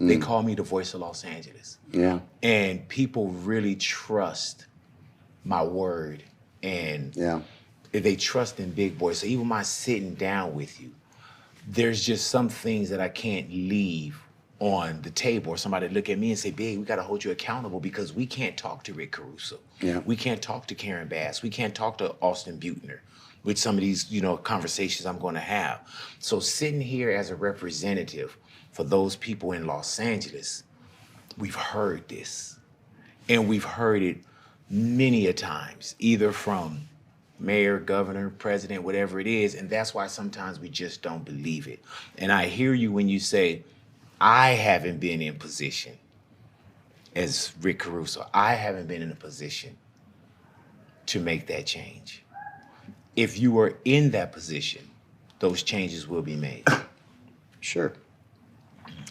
They call me the voice of Los Angeles. Yeah. And people really trust my word, and they trust in Big Boy. So even my sitting down with you, there's just some things that I can't leave on the table, or somebody look at me and say, Big, we gotta hold you accountable because we can't talk to Rick Caruso. Yeah. We can't talk to Karen Bass. We can't talk to Austin Butner with some of these, conversations I'm gonna have. So sitting here as a representative for those people in Los Angeles, we've heard this, and we've heard it many a times, either from mayor, governor, president, whatever it is, and that's why sometimes we just don't believe it. And I hear you when you say, I haven't been in position as Rick Caruso. I haven't been in a position to make that change. If you were in that position, those changes will be made. Sure.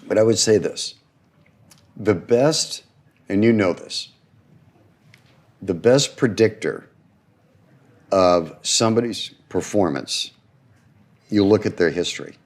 But I would say this, the best, and you know this, the best predictor of somebody's performance, you look at their history.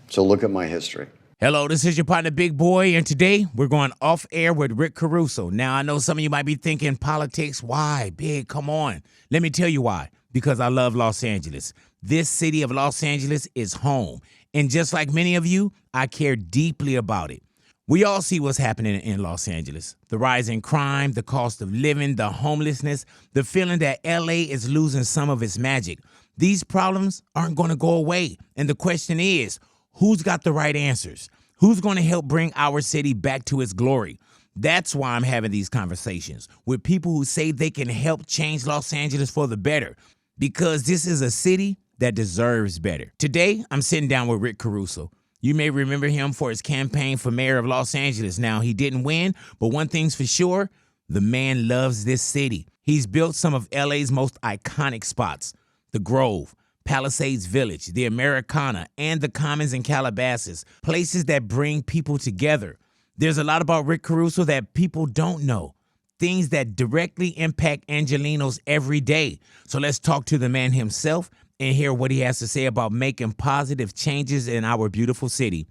So look at my history. Hello, this is your partner, Big Boy, and today we're going off air with Rick Caruso. Now, I know some of you might be thinking, politics, why? Big, come on. Let me tell you why. Because I love Los Angeles. This city of Los Angeles is home. And just like many of you, I care deeply about it. We all see what's happening in Los Angeles. The rise in crime, the cost of living, the homelessness, the feeling that LA is losing some of its magic. These problems aren't going to go away. And the question is, who's got the right answers? Who's going to help bring our city back to its glory? That's why I'm having these conversations with people who say they can help change Los Angeles for the better, because this is a city that deserves better. Today, I'm sitting down with Rick Caruso. You may remember him for his campaign for mayor of Los Angeles. Now, he didn't win, but one thing's for sure, the man loves this city. He's built some of LA's most iconic spots, the Grove, Palisades Village, the Americana, and the Commons in Calabasas, places that bring people together. There's a lot about Rick Caruso that people don't know, things that directly impact Angelenos every day. So let's talk to the man himself and hear what he has to say about making positive changes in our beautiful city.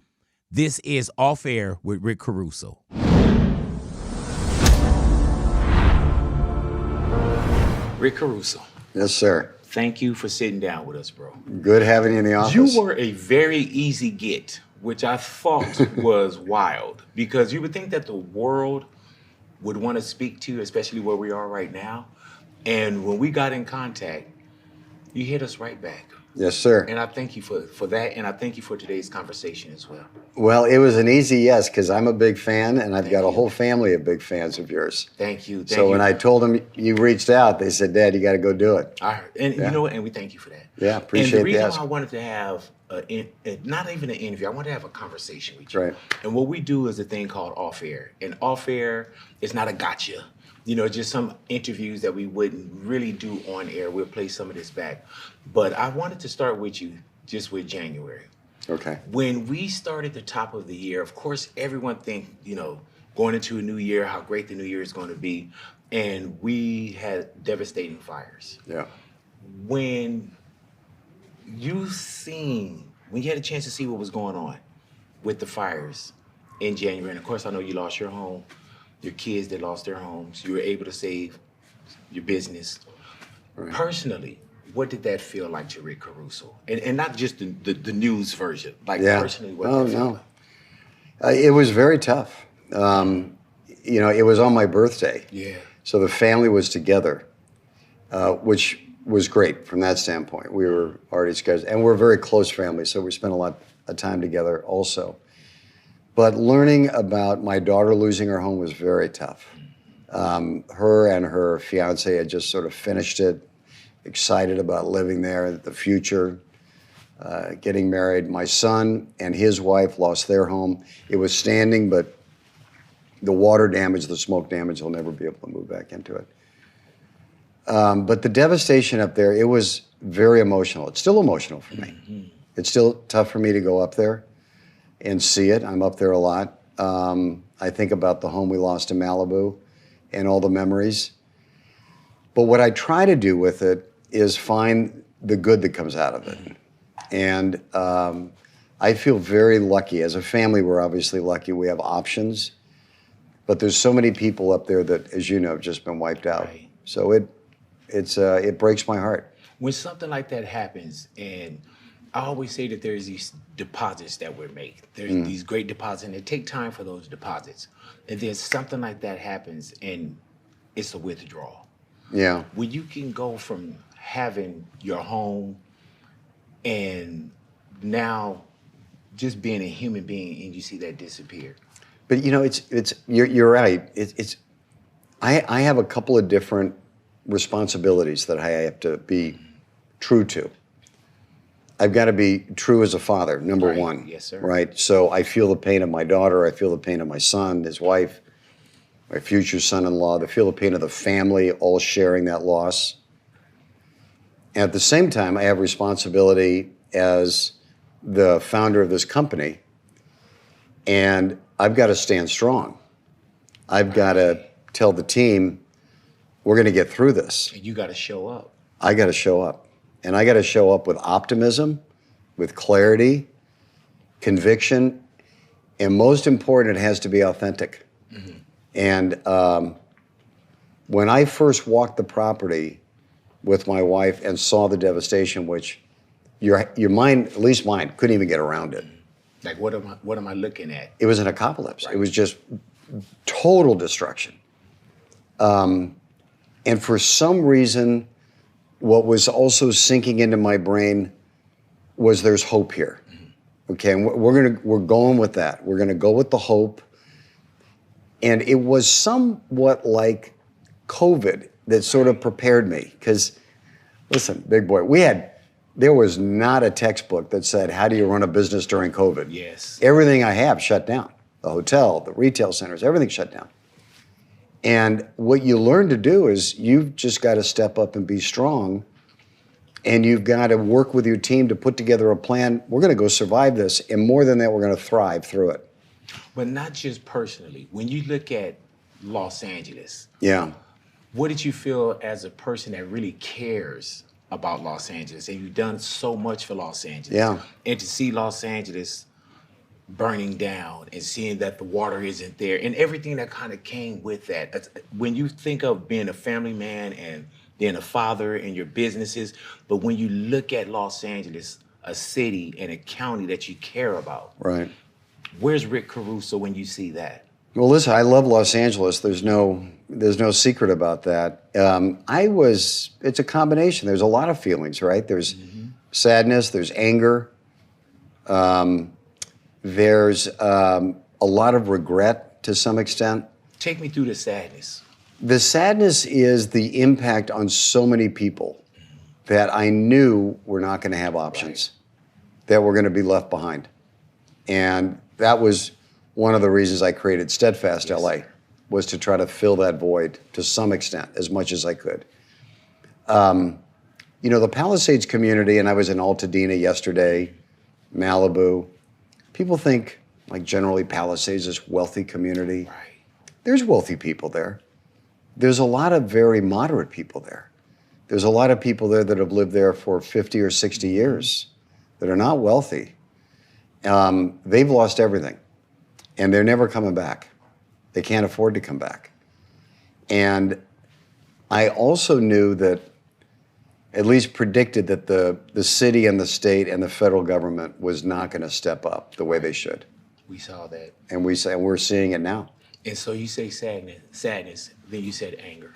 This is Off Air with Rick Caruso. Rick Caruso. Yes, sir. Thank you for sitting down with us, bro. Good having you in the office. You were a very easy get, which I thought was wild, because you would think that the world would want to speak to you, especially where we are right now. And when we got in contact, you hit us right back. Yes, sir. And I thank you for that, and I thank you for today's conversation as well. Well, it was an easy yes, because I'm a big fan, and I've got a whole family of big fans of yours. Thank you. So when I told them you reached out, they said, Dad, you got to go do it. I heard, and you know what? And we thank you for that. Yeah, appreciate And the reason the why I wanted to have not even an interview, I wanted to have a conversation with you. Right. And what we do is a thing called off air. And off air is not a gotcha. Just some interviews that we wouldn't really do on air. We'll play some of this back. But I wanted to start with you just with January. Okay. When we started the top of the year, of course, everyone think, going into a new year, how great the new year is going to be. And we had devastating fires. Yeah. When you had a chance to see what was going on with the fires in January, and of course, I know you lost your home, your kids that lost their homes, you were able to save your business. Right. Personally, what did that feel like to Rick Caruso? And not just the news version, personally, what did that feel like? It was very tough. It was on my birthday. Yeah. So the family was together, which was great from that standpoint. We were already scheduled, and we're a very close family, so we spent a lot of time together also. But learning about my daughter losing her home was very tough. Her and her fiance had just sort of finished it, excited about living there, the future, getting married. My son and his wife lost their home. It was standing, but the water damage, the smoke damage, they'll never be able to move back into it. But the devastation up there, it was very emotional. It's still emotional for me. Mm-hmm. It's still tough for me to go up there and see it. I'm up there a lot. I think about the home we lost in Malibu and all the memories. But what I try to do with it is find the good that comes out of it. And I feel very lucky. As a family, we're obviously lucky. We have options. But there's so many people up there that, as you know, have just been wiped out. Right. So it breaks my heart. When something like that happens, and I always say that there's these deposits that were made. There's these great deposits, and it take time for those deposits. And then something like that happens, and it's a withdrawal. Yeah. When you can go from having your home and now just being a human being, and you see that disappear. But you know, you're right. I have a couple of different responsibilities that I have to be true to. I've got to be true as a father, number Right. one. Yes, sir. Right. So I feel the pain of my daughter. I feel the pain of my son, his wife, my future son-in-law. I feel the pain of the family, all sharing that loss. And at the same time, I have responsibility as the founder of this company, and I've got to stand strong. I've got to tell the team, we're going to get through this. And you got to show up. I got to show up. And I got to show up with optimism, with clarity, conviction, and most important, it has to be authentic. And when I first walked the property with my wife and saw the devastation, which your mind, at least mine, couldn't even get around it. Like, what am I looking at? It was an apocalypse. Right. It was just total destruction. And for some reason, what was also sinking into my brain was there's hope here. Okay, and we're going with that. We're gonna go with the hope. And it was somewhat like COVID that sort of prepared me. Because, listen, big boy, there was not a textbook that said, how do you run a business during COVID? Yes. Everything I have shut down. The hotel, the retail centers, everything shut down. And what you learn to do is you've just got to step up and be strong. And you've got to work with your team to put together a plan. We're going to go survive this. And more than that, we're going to thrive through it. But not just personally. When you look at Los Angeles, Yeah. what did you feel as a person that really cares about Los Angeles? And you've done so much for Los Angeles. Yeah. And to see Los Angeles burning down and seeing that the water isn't there and everything that kind of came with that. When you think of being a family man and being a father and your businesses, but when you look at Los Angeles, a city and a county that you care about, Right. where's Rick Caruso when you see that? Well, listen, I love Los Angeles. There's no secret about that. It's a combination. There's a lot of feelings, right? There's sadness, there's anger. There's a lot of regret to some extent. Take me through the sadness. The sadness is the impact on so many people that I knew were not going to have options, that were going to be left behind. And that was one of the reasons I created Steadfast LA, was to try to fill that void to some extent, as much as I could. You know, the Palisades community, and I was in Altadena yesterday, Malibu. People think, like, generally Palisades is wealthy community. Right. There's wealthy people there. There's a lot of very moderate people there. There's a lot of people there that have lived there for 50 or 60 years that are not wealthy. They've lost everything, and they're never coming back. They can't afford to come back. And I also knew that, at least predicted that the city and the state and the federal government was not going to step up the way they should. We saw that. And we're seeing it now. And so you say sadness, then you said anger.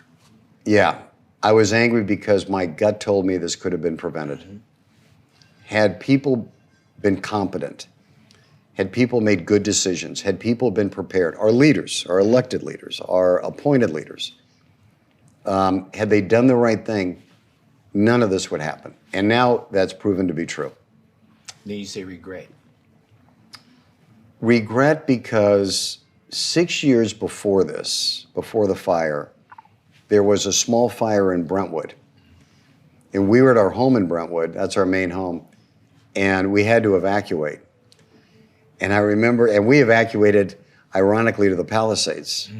Yeah. I was angry because my gut told me this could have been prevented. Had people been competent, had people made good decisions, had people been prepared, our leaders, our elected leaders, our appointed leaders, had they done the right thing, none of this would happen. And now that's proven to be true. Then you say regret. Regret because 6 years before this, before the fire, there was a small fire in Brentwood. And we were at our home in Brentwood, that's our main home, and we had to evacuate. And I remember, and we evacuated, ironically, to the Palisades.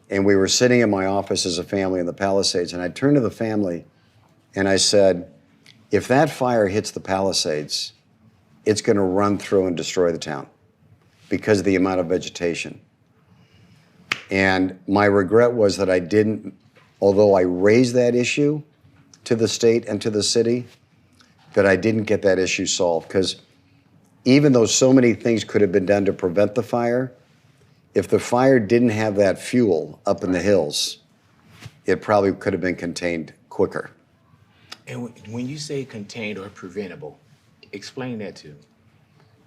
And we were sitting in my office as a family in the Palisades, and I turned to the family and I said, if that fire hits the Palisades it's going to run through and destroy the town because of the amount of vegetation. And my regret was that I didn't, although I raised that issue to the state and to the city, that I didn't get that issue solved. Because even though so many things could have been done to prevent the fire, if the fire didn't have that fuel up in the hills, it probably could have been contained quicker. And when you say contained or preventable, explain that to me.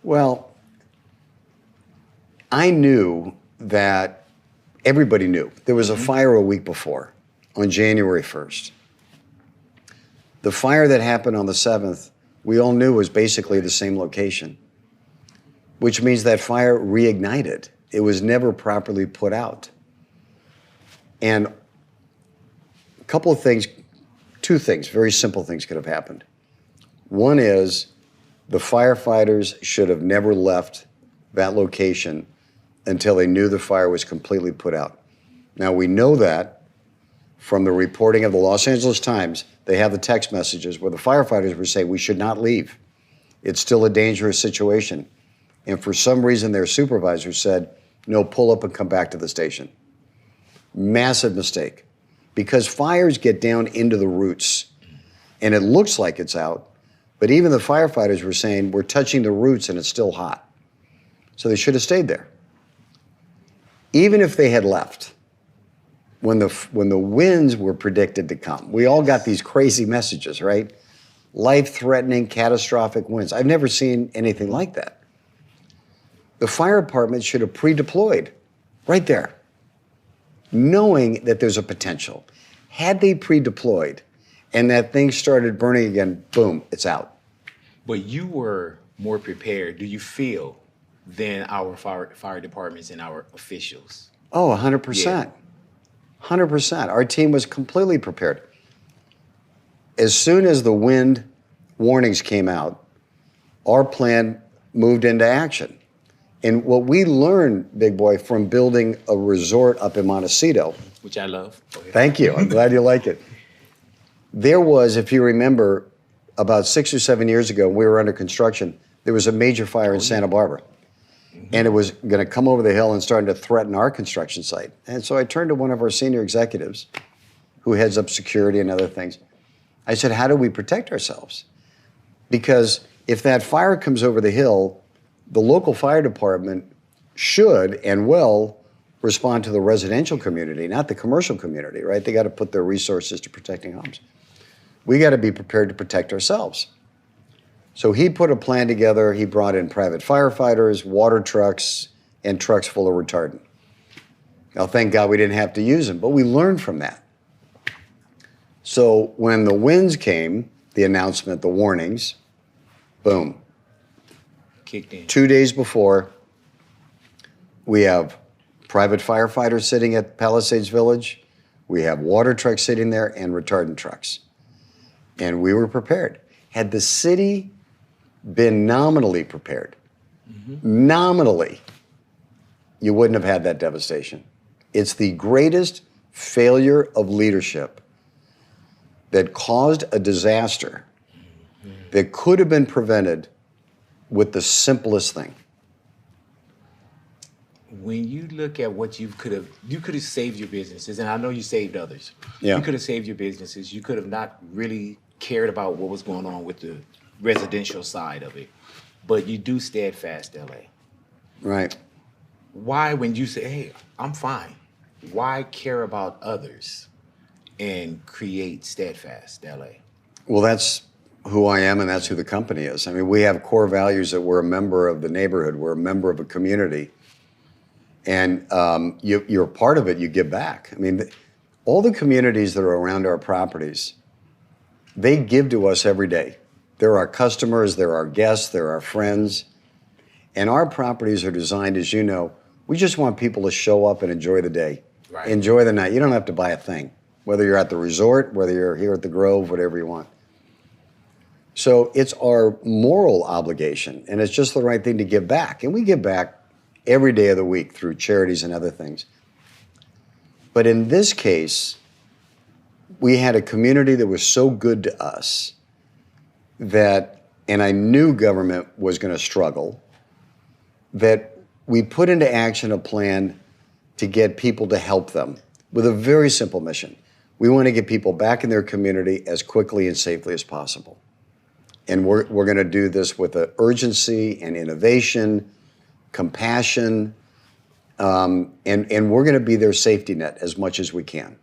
Well, I knew that everybody knew. There was a fire a week before, on January 1st. The fire that happened on the 7th, we all knew was basically the same location, which means that fire reignited. It was never properly put out. And a couple of things, two things, very simple things could have happened. One is the firefighters should have never left that location until they knew the fire was completely put out. Now, we know that from the reporting of the Los Angeles Times. They have the text messages where the firefighters were saying, we should not leave. It's still a dangerous situation. And for some reason, their supervisor said, no, pull up and come back to the station. Massive mistake. Because fires get down into the roots, and it looks like it's out, but even the firefighters were saying, we're touching the roots and it's still hot. So they should have stayed there. Even if they had left, when the winds were predicted to come, we all got these crazy messages, right? Life-threatening, catastrophic winds. I've never seen anything like that. The fire department should have pre-deployed right there, knowing that there's a potential. Had they pre-deployed and that thing started burning again, boom, it's out. But you were more prepared, do you feel, than our fire departments and our officials? Oh, 100%. 100%. Our team was completely prepared. As soon as the wind warnings came out, our plan moved into action. And what we learned, Big Boy, from building a resort up in Montecito, which I love. Thank you. I'm glad you like it. There was, if you remember, about 6 or 7 years ago, we were under construction, there was a major fire in Santa Barbara. And it was going to come over the hill and starting to threaten our construction site. And so I turned to one of our senior executives who heads up security and other things. I said, how do we protect ourselves? Because if that fire comes over the hill, the local fire department should and will respond to the residential community, not the commercial community, right? They got to put their resources to protecting homes. We got to be prepared to protect ourselves. So he put a plan together. He brought in private firefighters, water trucks, and trucks full of retardant. Now, thank God we didn't have to use them, but we learned from that. So when the winds came, the announcement, the warnings, boom. Kicked in. 2 days before, we have private firefighters sitting at Palisades Village. We have water trucks sitting there and retardant trucks. And we were prepared. Had the city been nominally prepared, nominally, you wouldn't have had that devastation. It's the greatest failure of leadership that caused a disaster that could have been prevented with the simplest thing. When you look at what you could have saved your businesses, and I know you saved others. Yeah. You could have saved your businesses. You could have not really cared about what was going on with the residential side of it, but you do Steadfast LA. Right. Why, when you say, hey, I'm fine, why care about others and create Steadfast LA? Well, that's who I am, and that's who the company is. I mean, we have core values that we're a member of the neighborhood, we're a member of a community, and you're part of it, you give back. I mean, all the communities that are around our properties, they give to us every day. They're our customers, they're our guests, they're our friends. And our properties are designed, as you know, we just want people to show up and enjoy the day. Right. Enjoy the night. You don't have to buy a thing, whether you're at the resort, whether you're here at the Grove, whatever you want. So it's our moral obligation, and it's just the right thing to give back. And we give back every day of the week through charities and other things. But in this case, we had a community that was so good to us that, and I knew government was going to struggle, that we put into action a plan to get people to help them with a very simple mission. We want to get people back in their community as quickly and safely as possible. And we're going to do this with an urgency and innovation, compassion, and we're going to be their safety net as much as we can.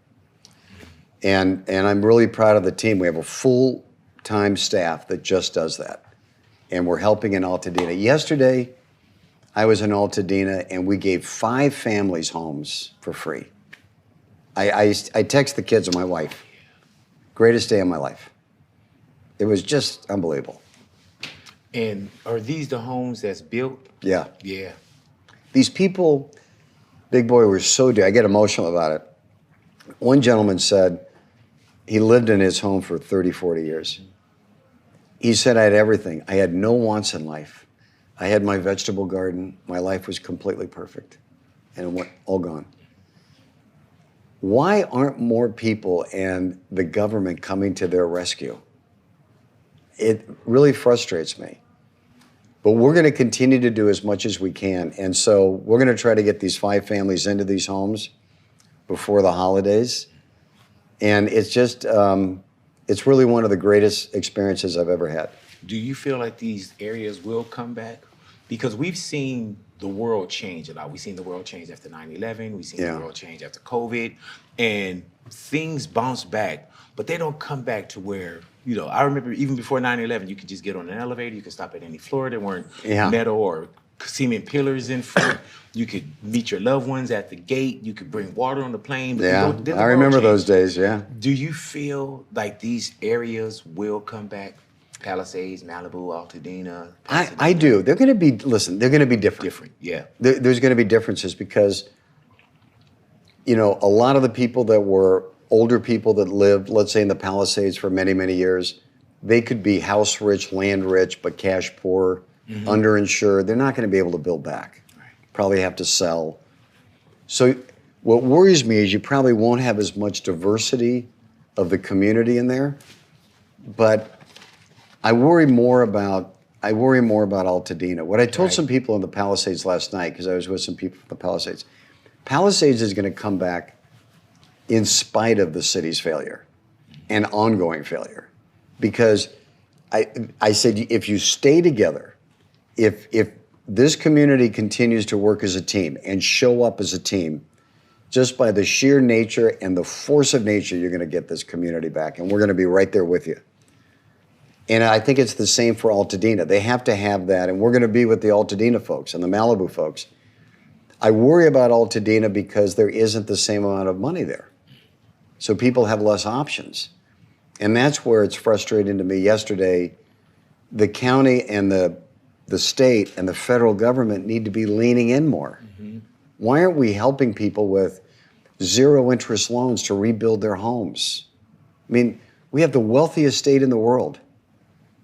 And I'm really proud of the team. We have a full-time staff that just does that. And we're helping in Altadena. Yesterday, I was in Altadena, and we gave 5 families homes for free. I text the kids and my wife, greatest day of my life. It was just unbelievable. And are these the homes that's built? Yeah. Yeah. These people, Big Boy, were so dear. I get emotional about it. One gentleman said he lived in his home for 30, 40 years. He said, I had everything. I had no wants in life. I had my vegetable garden. My life was completely perfect. And it went all gone. Why aren't more people and the government coming to their rescue? It really frustrates me. But we're going to continue to do as much as we can. And so we're going to try to get these 5 families into these homes before the holidays. And it's just, it's really one of the greatest experiences I've ever had. Do you feel like these areas will come back? Because we've seen the world change a lot. We've seen the world change after 9/11. We've seen the world change after COVID. And things bounce back, but they don't come back to where, you know, I remember even before 9/11, you could just get on an elevator. You could stop at any floor. There weren't metal or cement pillars in front. You could meet your loved ones at the gate. You could bring water on the plane. Yeah, I remember those days, yeah. Do you feel like these areas will come back? Palisades, Malibu, Altadena? I do. They're going to be, listen, they're going to be different. Different, yeah. There's going to be differences because, you know, a lot of the people that were older people that lived, let's say in the Palisades for many, many years, they could be house rich, land rich, but cash poor, underinsured. They're not going to be able to build back. Right. Probably have to sell. So what worries me is you probably won't have as much diversity of the community in there, but I worry more about Altadena. What I told some people in the Palisades last night, because I was with some people from the Palisades, Palisades is going to come back in spite of the city's failure and ongoing failure. Because I said, if you stay together, if this community continues to work as a team and show up as a team, just by the sheer nature and the force of nature, you're going to get this community back, and we're going to be right there with you. And I think it's the same for Altadena. They have to have that, and we're going to be with the Altadena folks and the Malibu folks. I worry about Altadena because there isn't the same amount of money there. So people have less options. And that's where it's frustrating to me. Yesterday, the county and the state and the federal government need to be leaning in more. Why aren't we helping people with 0 interest loans to rebuild their homes? I mean, we have the wealthiest state in the world.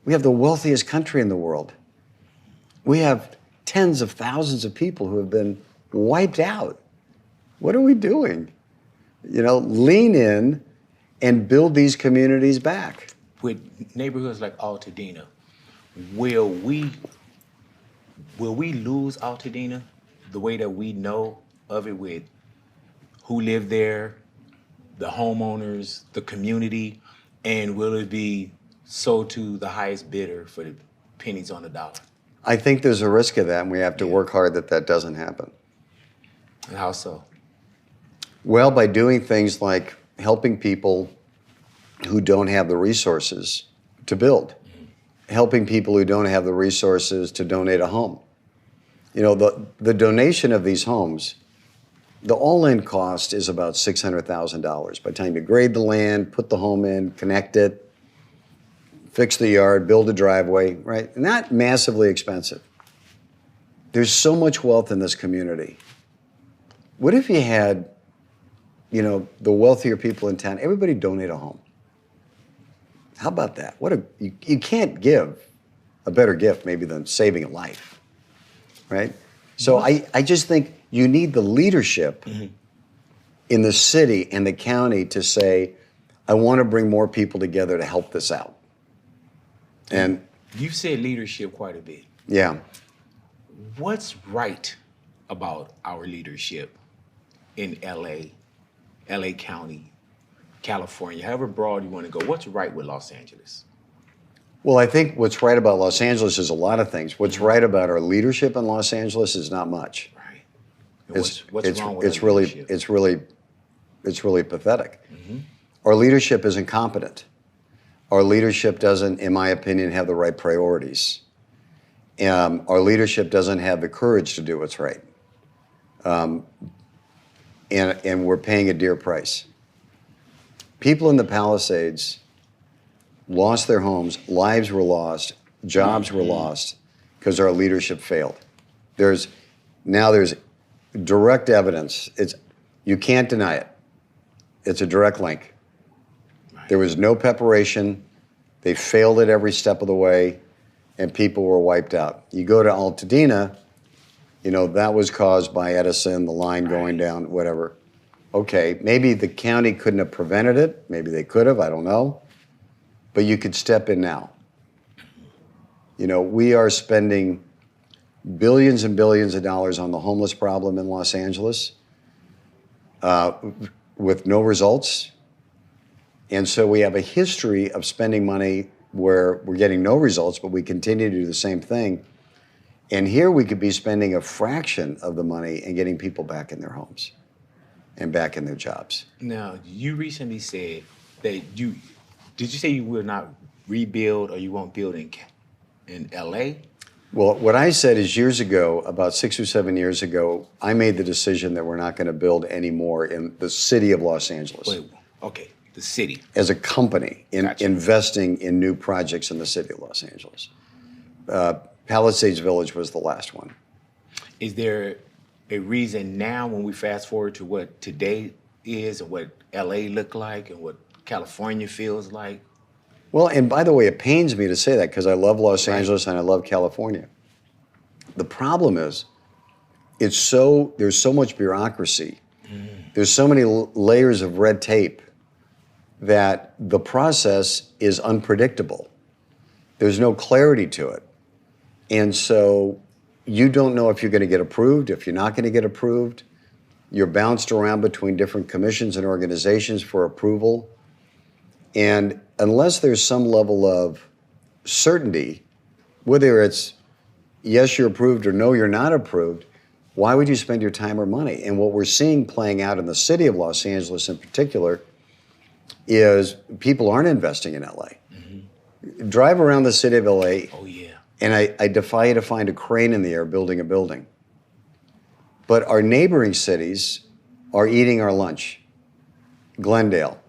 We have the wealthiest country in the world. We have tens of thousands of people who have been wiped out. What are we doing? You know, lean in and build these communities back. With neighborhoods like Altadena, will we lose Altadena the way that we know of it, with who live there, the homeowners, the community, and will it be sold to the highest bidder for the pennies on the dollar? I think there's a risk of that, and we have to work hard that doesn't happen. And how so? Well, by doing things like helping people who don't have the resources to build, helping people who don't have the resources to donate a home. You know, the donation of these homes, the all-in cost is about $600,000. By the time you grade the land, put the home in, connect it, fix the yard, build a driveway, right? Not massively expensive. There's so much wealth in this community. What if you had, you know, the wealthier people in town, everybody donate a home? How about that? You can't give a better gift maybe than saving a life, right? So I just think you need the leadership in the city and the county to say, I want to bring more people together to help this out. And You've said leadership quite a bit. Yeah. What's right about our leadership in LA County, California, however broad you want to go? What's right with Los Angeles? Well, I think what's right about Los Angeles is a lot of things. What's right about our leadership in Los Angeles is not much. Right. And what's wrong with our really leadership? it's really pathetic. Our leadership is incompetent. Our leadership doesn't, in my opinion, have the right priorities. Our leadership doesn't have the courage to do what's right. And we're paying a dear price. People in the Palisades lost their homes, lives were lost, jobs were lost because our leadership failed. There's direct evidence. You can't deny it. It's a direct link. There was no preparation. They failed at every step of the way, and people were wiped out. You go to Altadena, that was caused by Edison, the line going down, whatever. Okay, maybe the county couldn't have prevented it. Maybe they could have, I don't know. But you could step in now. We are spending billions and billions of dollars on the homeless problem in Los Angeles with no results. And so we have a history of spending money where we're getting no results, but we continue to do the same thing. And here we could be spending a fraction of the money and getting people back in their homes and back in their jobs. Now, you recently said that did you say you will not rebuild or you won't build in LA? Well, what I said is years ago, about 6 or 7 years ago, I made the decision that we're not going to build anymore in the city of Los Angeles. Wait, okay, the city. As a company, Gotcha. investing in new projects in the city of Los Angeles. Palisades Village was the last one. Is there a reason now when we fast forward to what today is and what LA looked like and what California feels like? Well, and by the way, it pains me to say that because I love Los Angeles and I love California. The problem is, there's so much bureaucracy. There's so many layers of red tape that the process is unpredictable. There's no clarity to it. And so you don't know if you're going to get approved, if you're not going to get approved. You're bounced around between different commissions and organizations for approval. And unless there's some level of certainty, whether it's yes, you're approved or no, you're not approved, why would you spend your time or money? And what we're seeing playing out in the city of Los Angeles in particular is people aren't investing in LA. Drive around the city of LA. Oh, yeah. And I defy you to find a crane in the air building a building. But our neighboring cities are eating our lunch. Glendale,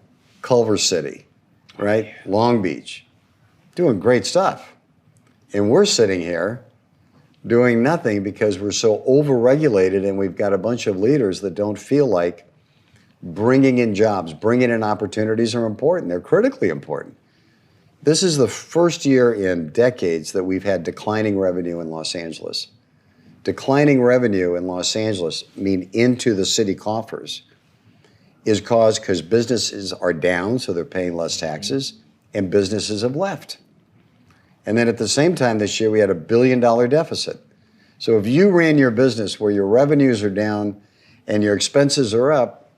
Culver City, right? Yeah. Long Beach, doing great stuff. And we're sitting here doing nothing because we're so overregulated and we've got a bunch of leaders that don't feel like bringing in jobs, bringing in opportunities are important. They're critically important. This is the first year in decades that we've had declining revenue in Los Angeles. Declining revenue in Los Angeles, into the city coffers, is caused because businesses are down, so they're paying less taxes, and businesses have left. And then at the same time this year, we had $1 billion deficit. So if you ran your business where your revenues are down and your expenses are up,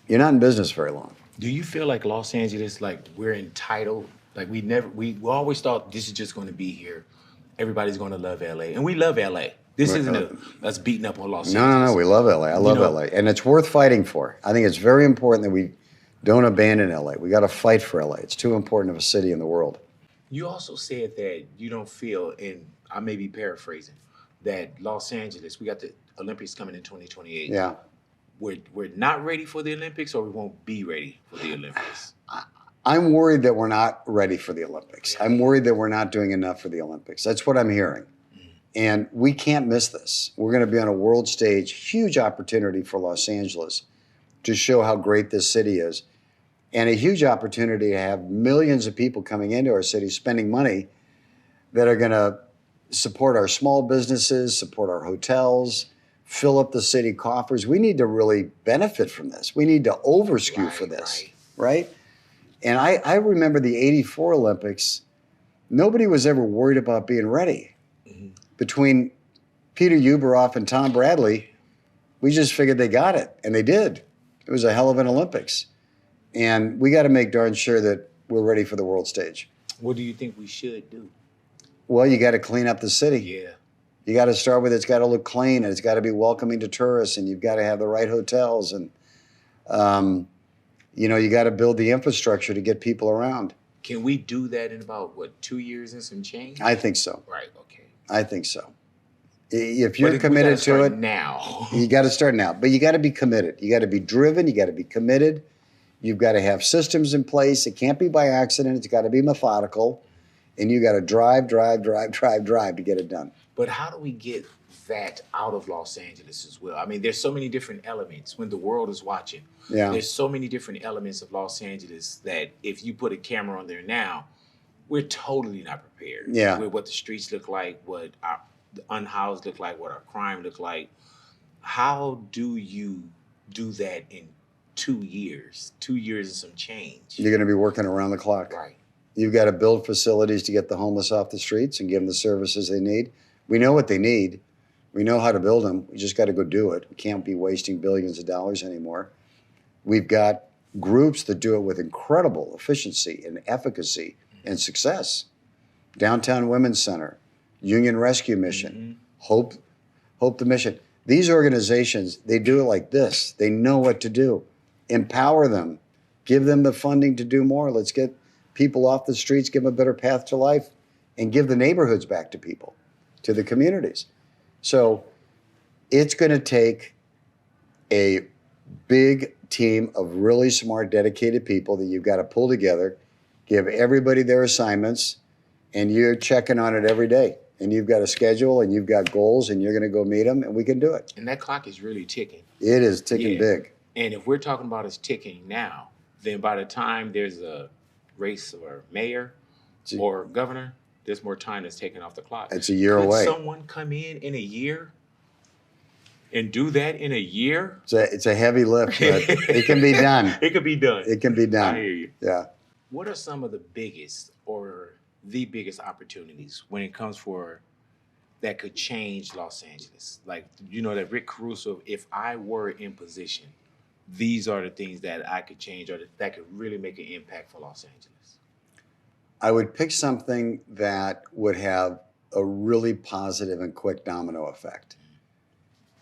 you're not in business very long. Do you feel like Los Angeles, like we're entitled? Like we always thought this is just going to be here. Everybody's going to love LA. And we love LA. This isn't us beating up on Los Angeles. No, we love LA. I love LA. And it's worth fighting for. I think it's very important that we don't abandon LA. We got to fight for LA. It's too important of a city in the world. You also said that you don't feel, and I may be paraphrasing, that Los Angeles, we got the Olympics coming in 2028. Yeah. We're not ready for the Olympics, or we won't be ready for the Olympics? I'm worried that we're not ready for the Olympics. I'm worried that we're not doing enough for the Olympics. That's what I'm hearing. And we can't miss this. We're going to be on a world stage, huge opportunity for Los Angeles to show how great this city is. And a huge opportunity to have millions of people coming into our city spending money that are going to support our small businesses, support our hotels, fill up the city coffers. We need to really benefit from this. We need to overskew for this, right? And I remember the '84 Olympics. nobody was ever worried about being ready. Between Peter Uberoff and Tom Bradley, we just figured they got it, and they did. It was a hell of an Olympics. And we got to make darn sure that we're ready for the world stage. What do you think we should do? Well, you got to clean up the city. Yeah. You got to start with it's got to look clean, and it's got to be welcoming to tourists, and you've got to have the right hotels, and you know, you got to build the infrastructure to get people around. Can we do that in about, what, 2 years and some change? I think so. Right, okay. I think so. If you're committed to it now. you got to start now. But you got to be committed. You got to be driven. You got to be committed. You've got to have systems in place. It can't be by accident. It's got to be methodical. And you got to drive to get it done. But how do we get that out of Los Angeles as well? I mean, there's so many different elements when the world is watching. Yeah. There's so many different elements of Los Angeles that if you put a camera on there now, we're totally not prepared. Yeah. With what the streets look like, what our unhoused look like, what our crime look like. How do you do that in 2 years? 2 years and some change. You're going to be working around the clock. Right. You've got to build facilities to get the homeless off the streets and give them the services they need. We know what they need. We know how to build them. We just got to go do it. We can't be wasting billions of dollars anymore. We've got groups that do it with incredible efficiency and efficacy and success. Downtown Women's Center, Union Rescue Mission, Hope the Mission. These organizations, they do it like this. They know what to do. Empower them. Give them the funding to do more. Let's get people off the streets, give them a better path to life, and give the neighborhoods back to people, to the communities. So it's going to take a big team of really smart, dedicated people that you've got to pull together, give everybody their assignments, and you're checking on it every day. And you've got a schedule, and you've got goals, and you're going to go meet them, and we can do it. And that clock is really ticking. It is ticking big. And if we're talking about it's ticking now, then by the time there's a race or mayor or governor, there's more time that's taken off the clock. It's a year away. Could someone come in a year and do that in a year? It's a heavy lift, but it can be done. It could be done. It can be done. I hear you. Yeah. What are some of the biggest or the biggest opportunities when it comes for that could change Los Angeles? Like, you know, that Rick Caruso, if I were in position, these are the things that I could change or that could really make an impact for Los Angeles. I would pick something that would have a really positive and quick domino effect.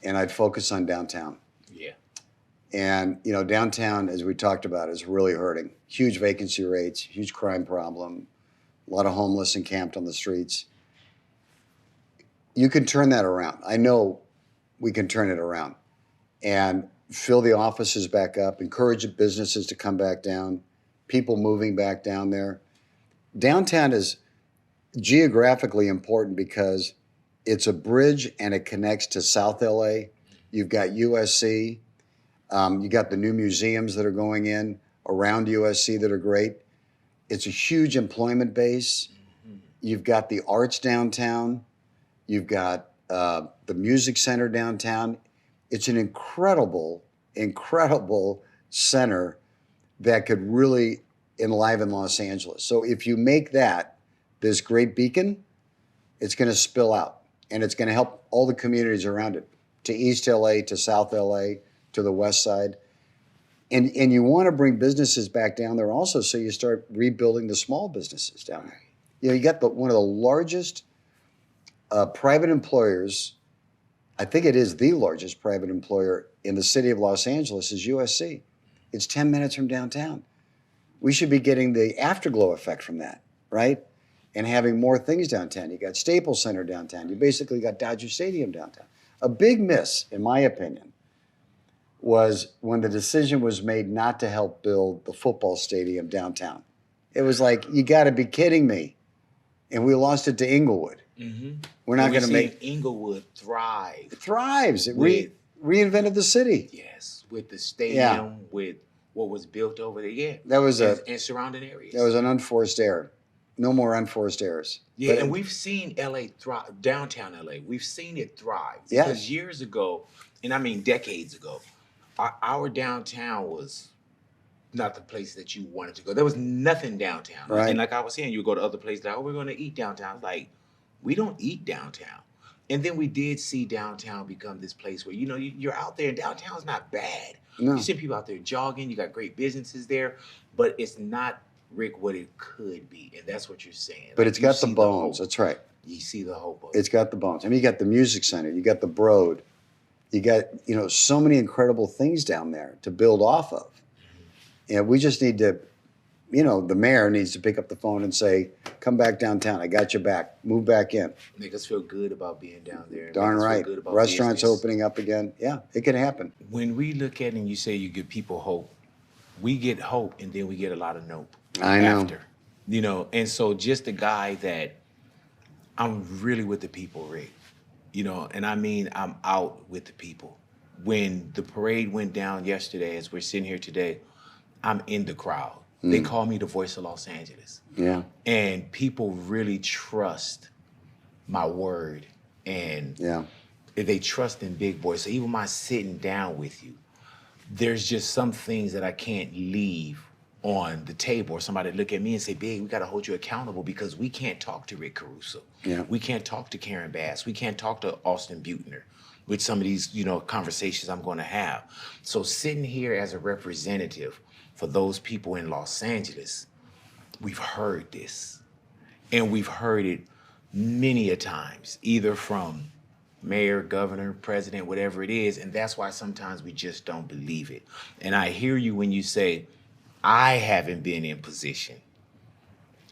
And I'd focus on downtown. Yeah. And, you know, downtown, as we talked about, is really hurting. Huge vacancy rates, huge crime problem, a lot of homeless encamped on the streets. You can turn that around. I know we can turn it around and fill the offices back up, encourage the businesses to come back down, people moving back down there. Downtown is geographically important because it's a bridge and it connects to South LA. You've got USC. You got the new museums that are going in around USC that are great. It's a huge employment base. You've got the arts downtown. You've got the music center downtown. It's an incredible, incredible center that could really enliven Los Angeles. So if you make that this great beacon, it's going to spill out, and it's going to help all the communities around it, to East LA, to South LA, to the West Side. And you want to bring businesses back down there also, so you start rebuilding the small businesses down there. You know, you got one of the largest private employers. I think it is the largest private employer in the city of Los Angeles is USC. It's 10 minutes from downtown. We should be getting the afterglow effect from that, right? And having more things downtown. You got Staples Center downtown. You basically got Dodger Stadium downtown. A big miss, in my opinion, was when the decision was made not to help build the football stadium downtown. It was like, you got to be kidding me. And we lost it to Inglewood. Mm-hmm. We're not going to make Inglewood thrive. It thrives. It With- reinvented the city. Yes, with the stadium, with what was built over there. Yeah, That was and surrounding areas. That was an unforced error. No more unforced errors. Yeah, But and we've seen LA thrive, downtown LA. We've seen it thrive. Yeah. Because years ago, and I mean decades ago, our downtown was not the place that you wanted to go. There was nothing downtown. Right. And like I was saying, you would go to other places like, oh, we're going to eat downtown. Like, we don't eat downtown. And then we did see downtown become this place where, you're out there and downtown's not bad. No. You see people out there jogging. You got great businesses there, but it's not, Rick, what it could be. And that's what you're saying. But Like, it's you got the see bones. hope. That's right. You see the hope of it. It's got the bones. I mean, you got the music center. You got the Broad. You got, so many incredible things down there to build off of. And we just need to, the mayor needs to pick up the phone and say, come back downtown. I got your back. Move back in. Make us feel good about being down there. Darn Make us feel right. good about Restaurants business. opening up again. Yeah, it can happen. When we look at it and you say you give people hope, we get hope and then we get a lot of nope. I know. After. And so just the guy that I'm really with the people, Rick. And I mean I'm out with the people. When the parade went down yesterday, as we're sitting here today, I'm in the crowd. They call me the voice of Los Angeles. Yeah. And people really trust my word. And Yeah. they trust in Big Boy. So even my sitting down with you, there's just some things that I can't leave on the table, or somebody look at me and say, Big, we got to hold you accountable because we can't talk to Rick Caruso. Yeah. We can't talk to Karen Bass. We can't talk to Austin Butner with some of these, conversations I'm going to have. So sitting here as a representative for those people in Los Angeles, we've heard this. And we've heard it many a times, either from mayor, governor, president, whatever it is. And that's why sometimes we just don't believe it. And I hear you when you say, I haven't been in position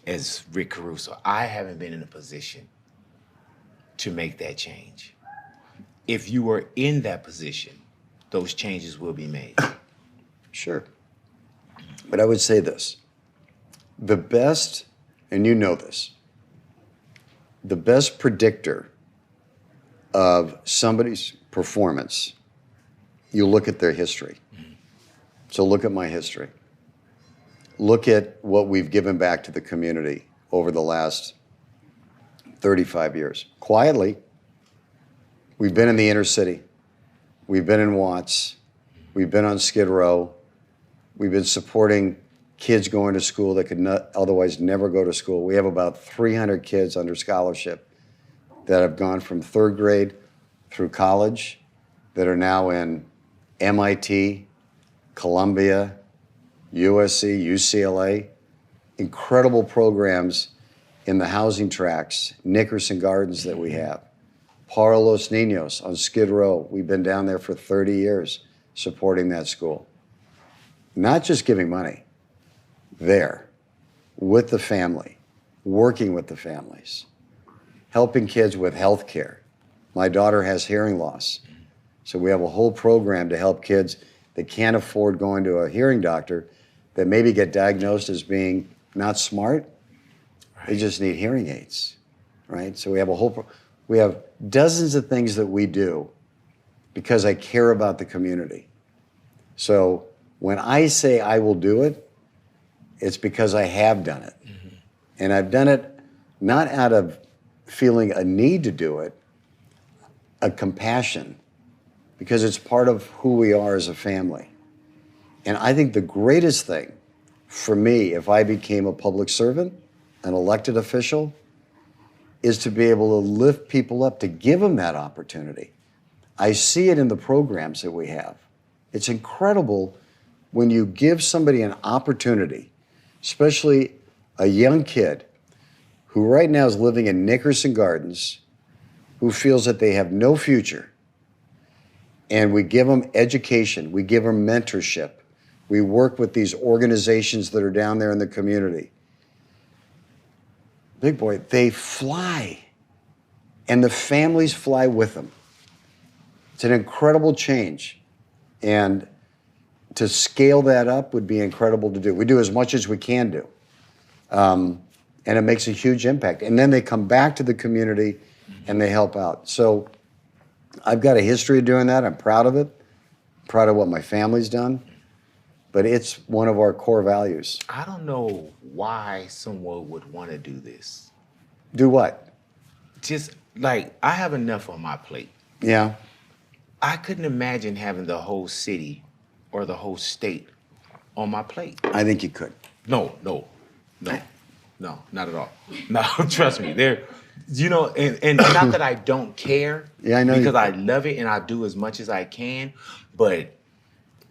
as Rick Caruso. I haven't been in a position to make that change. If you were in that position, those changes will be made. Sure. But I would say this. The best, and you know this, the best predictor of somebody's performance, you look at their history. So look at my history. Look at what we've given back to the community over the last 35 years. Quietly, we've been in the inner city. We've been in Watts. We've been on Skid Row. We've been supporting kids going to school that could not otherwise never go to school. We have about 300 kids under scholarship that have gone from third grade through college that are now in MIT, Columbia, USC, UCLA. Incredible programs in the housing tracts, Nickerson Gardens that we have. Para Los Niños on Skid Row. We've been down there for 30 years supporting that school. Not just giving money, there, with the family, working with the families, helping kids with health care. My daughter has hearing loss. So we have a whole program to help kids that can't afford going to a hearing doctor that maybe get diagnosed as being not smart. They just need hearing aids, right? So we have we have dozens of things that we do because I care about the community. So when I say I will do it, it's because I have done it. Mm-hmm. And I've done it not out of feeling a need to do it, a compassion, because it's part of who we are as a family. And I think the greatest thing for me, if I became a public servant, an elected official, is to be able to lift people up, to give them that opportunity. I see it in the programs that we have. It's incredible when you give somebody an opportunity, especially a young kid who right now is living in Nickerson Gardens, who feels that they have no future. And we give them education, we give them mentorship. We work with these organizations that are down there in the community. Big boy, they fly, and the families fly with them. It's an incredible change. And to scale that up would be incredible to do. We do as much as we can do. And it makes a huge impact. And then they come back to the community and they help out. So I've got a history of doing that. I'm proud of it. I'm proud of what my family's done. But it's one of our core values. I don't know why someone would want to do this. Do what? Just like, I have enough on my plate. Yeah. I couldn't imagine having the whole city or the whole state on my plate. I think you could. No, not at all. No, trust me. There, and not that I don't care. Yeah, I know you because I do. love it and I do as much as I can. But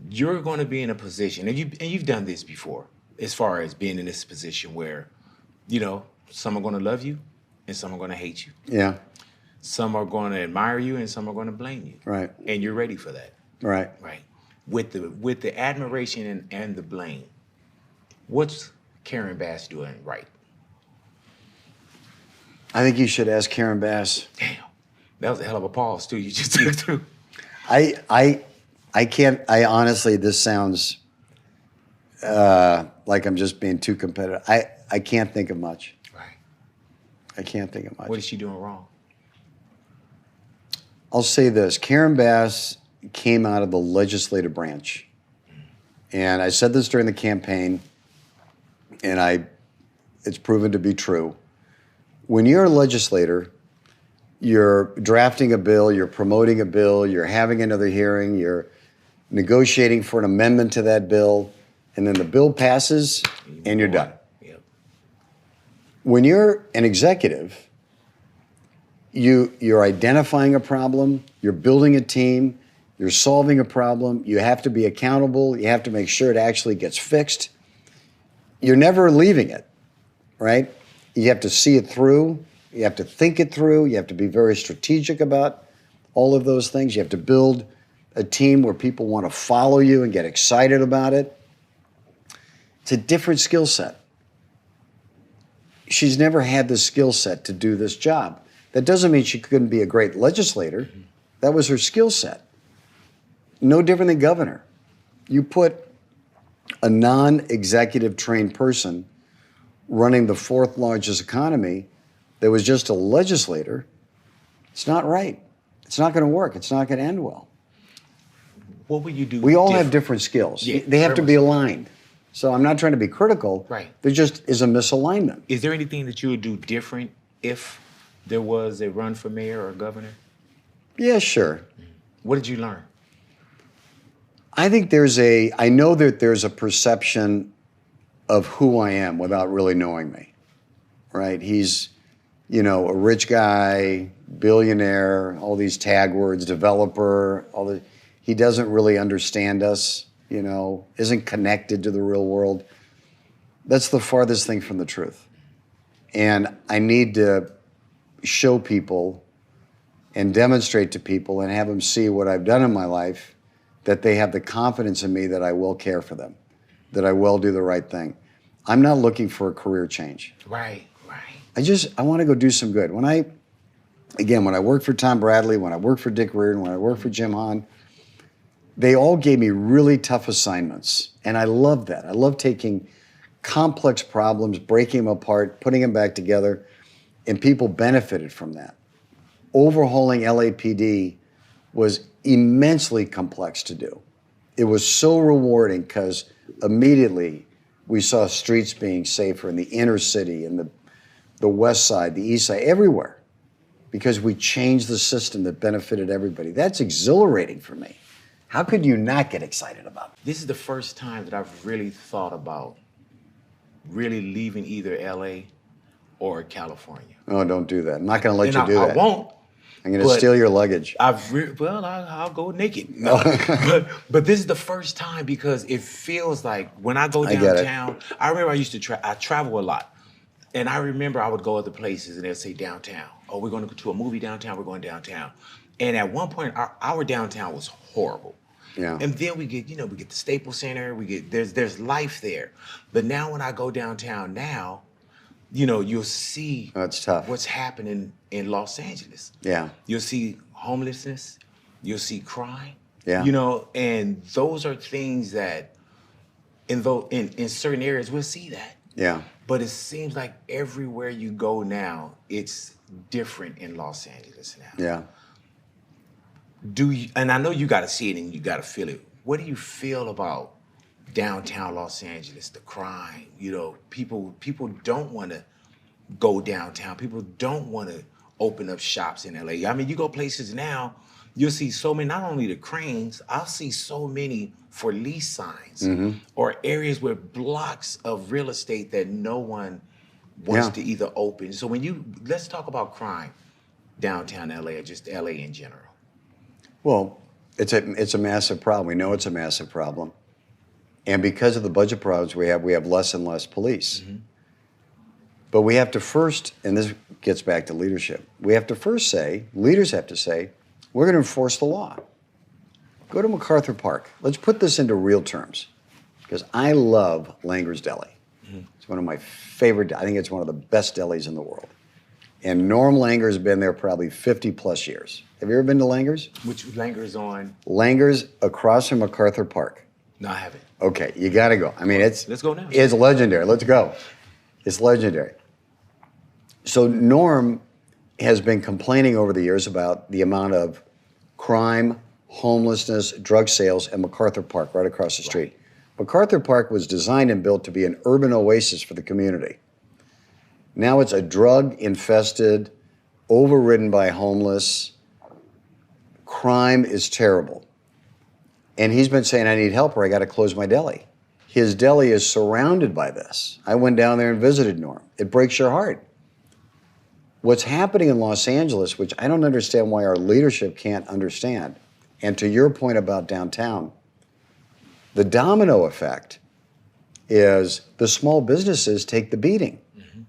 you're going to be in a position, and you've done this before, as far as being in this position where, some are going to love you, and some are going to hate you. Yeah. Some are going to admire you, and some are going to blame you. Right. And you're ready for that. Right. Right. With the admiration and the blame, what's Karen Bass doing right? I think you should ask Karen Bass. Damn, that was a hell of a pause too. You just took through. I can't. I honestly, this sounds like I'm just being too competitive. I can't think of much. Right. I can't think of much. What is she doing wrong? I'll say this: Karen Bass came out of the legislative branch, and I said this during the campaign, and it's proven to be true. When you're a legislator, you're drafting a bill, you're promoting a bill, you're having another hearing, you're negotiating for an amendment to that bill, and then the bill passes and you're done. Yep. When you're an executive, you're identifying a problem, you're building a team, you're solving a problem, you have to be accountable, you have to make sure it actually gets fixed. You're never leaving it, right? You have to see it through. You have to think it through. You have to be very strategic about all of those things. You have to build a team where people want to follow you and get excited about it. It's a different skill set. She's never had the skill set to do this job. That doesn't mean she couldn't be a great legislator. That was her skill set. No different than governor. You put a non-executive trained person running the fourth largest economy that was just a legislator, it's not right. It's not going to work. It's not going to end well. What would you do? We all have different skills. Yeah, they have to be very much. aligned. So I'm not trying to be critical. Right. There just is a misalignment. Is there anything that you would do different if there was a run for mayor or governor? Yeah, sure. What did you learn? I think I know that there's a perception of who I am without really knowing me, right? He's, a rich guy, billionaire, all these tag words, developer, he doesn't really understand us, isn't connected to the real world. That's the farthest thing from the truth. And I need to show people and demonstrate to people and have them see what I've done in my life, that they have the confidence in me that I will care for them, that I will do the right thing. I'm not looking for a career change. Right. I want to go do some good. When I worked for Tom Bradley, when I worked for Dick Reardon, when I worked for Jim Hahn, they all gave me really tough assignments. And I love that. I love taking complex problems, breaking them apart, putting them back together, and people benefited from that. Overhauling LAPD was immensely complex to do. It was so rewarding because immediately we saw streets being safer in the inner city, in the west side, the east side, everywhere, because we changed the system that benefited everybody. That's exhilarating for me. How could you not get excited about it? This is the first time that I've really thought about really leaving either LA or California. Oh, don't do that. I'm not going to let And you do that. I won't. I'm going to but steal your luggage. I'll go naked. But this is the first time because it feels like when I go get it. downtown, I remember I used to I travel a lot. And I remember I would go other places and they'd say downtown. Oh, we're going to go to a movie downtown. We're going downtown. And at one point, our downtown was horrible. Yeah. And then we get the Staples Center. There's life there. But now when I go downtown now, you'll see it's tough. what's happening in Los Angeles. Yeah. You'll see homelessness. You'll see crime. Yeah. And those are things that in certain areas we'll see that. Yeah. But it seems like everywhere you go now, it's different in Los Angeles now. Yeah. And I know you got to see it and you got to feel it. What do you feel about downtown Los Angeles, the crime? People don't want to go downtown. People don't want to open up shops in LA. I mean, you go places now, you'll see so many, not only the cranes, I'll see so many for lease signs Mm-hmm. or areas with blocks of real estate that no one wants Yeah. to either open. So let's talk about crime downtown LA or just LA in general. Well, it's a massive problem. We know it's a massive problem. And because of the budget problems we have less and less police. Mm-hmm. But we have to first, and this gets back to leadership, we have to first say, leaders have to say, we're going to enforce the law. Go to MacArthur Park. Let's put this into real terms. Because I love Langer's Deli. Mm-hmm. It's one of my favorite, I think it's one of the best delis in the world. And Norm Langer's been there probably 50 plus years. Have you ever been to Langer's? Which Langer's on? Langer's across from MacArthur Park. No, I haven't. Okay, you got to go. I mean, Let's go now. It's legendary. Let's go. It's legendary. So Norm has been complaining over the years about the amount of crime, homelessness, drug sales at MacArthur Park, right across the street. Right. MacArthur Park was designed and built to be an urban oasis for the community. Now it's a drug-infested, overridden by homeless. Crime is terrible. And he's been saying, I need help or I got to close my deli. His deli is surrounded by this. I went down there and visited Norm. It breaks your heart. What's happening in Los Angeles, which I don't understand why our leadership can't understand, and to your point about downtown, the domino effect is the small businesses take the beating. Mm-hmm.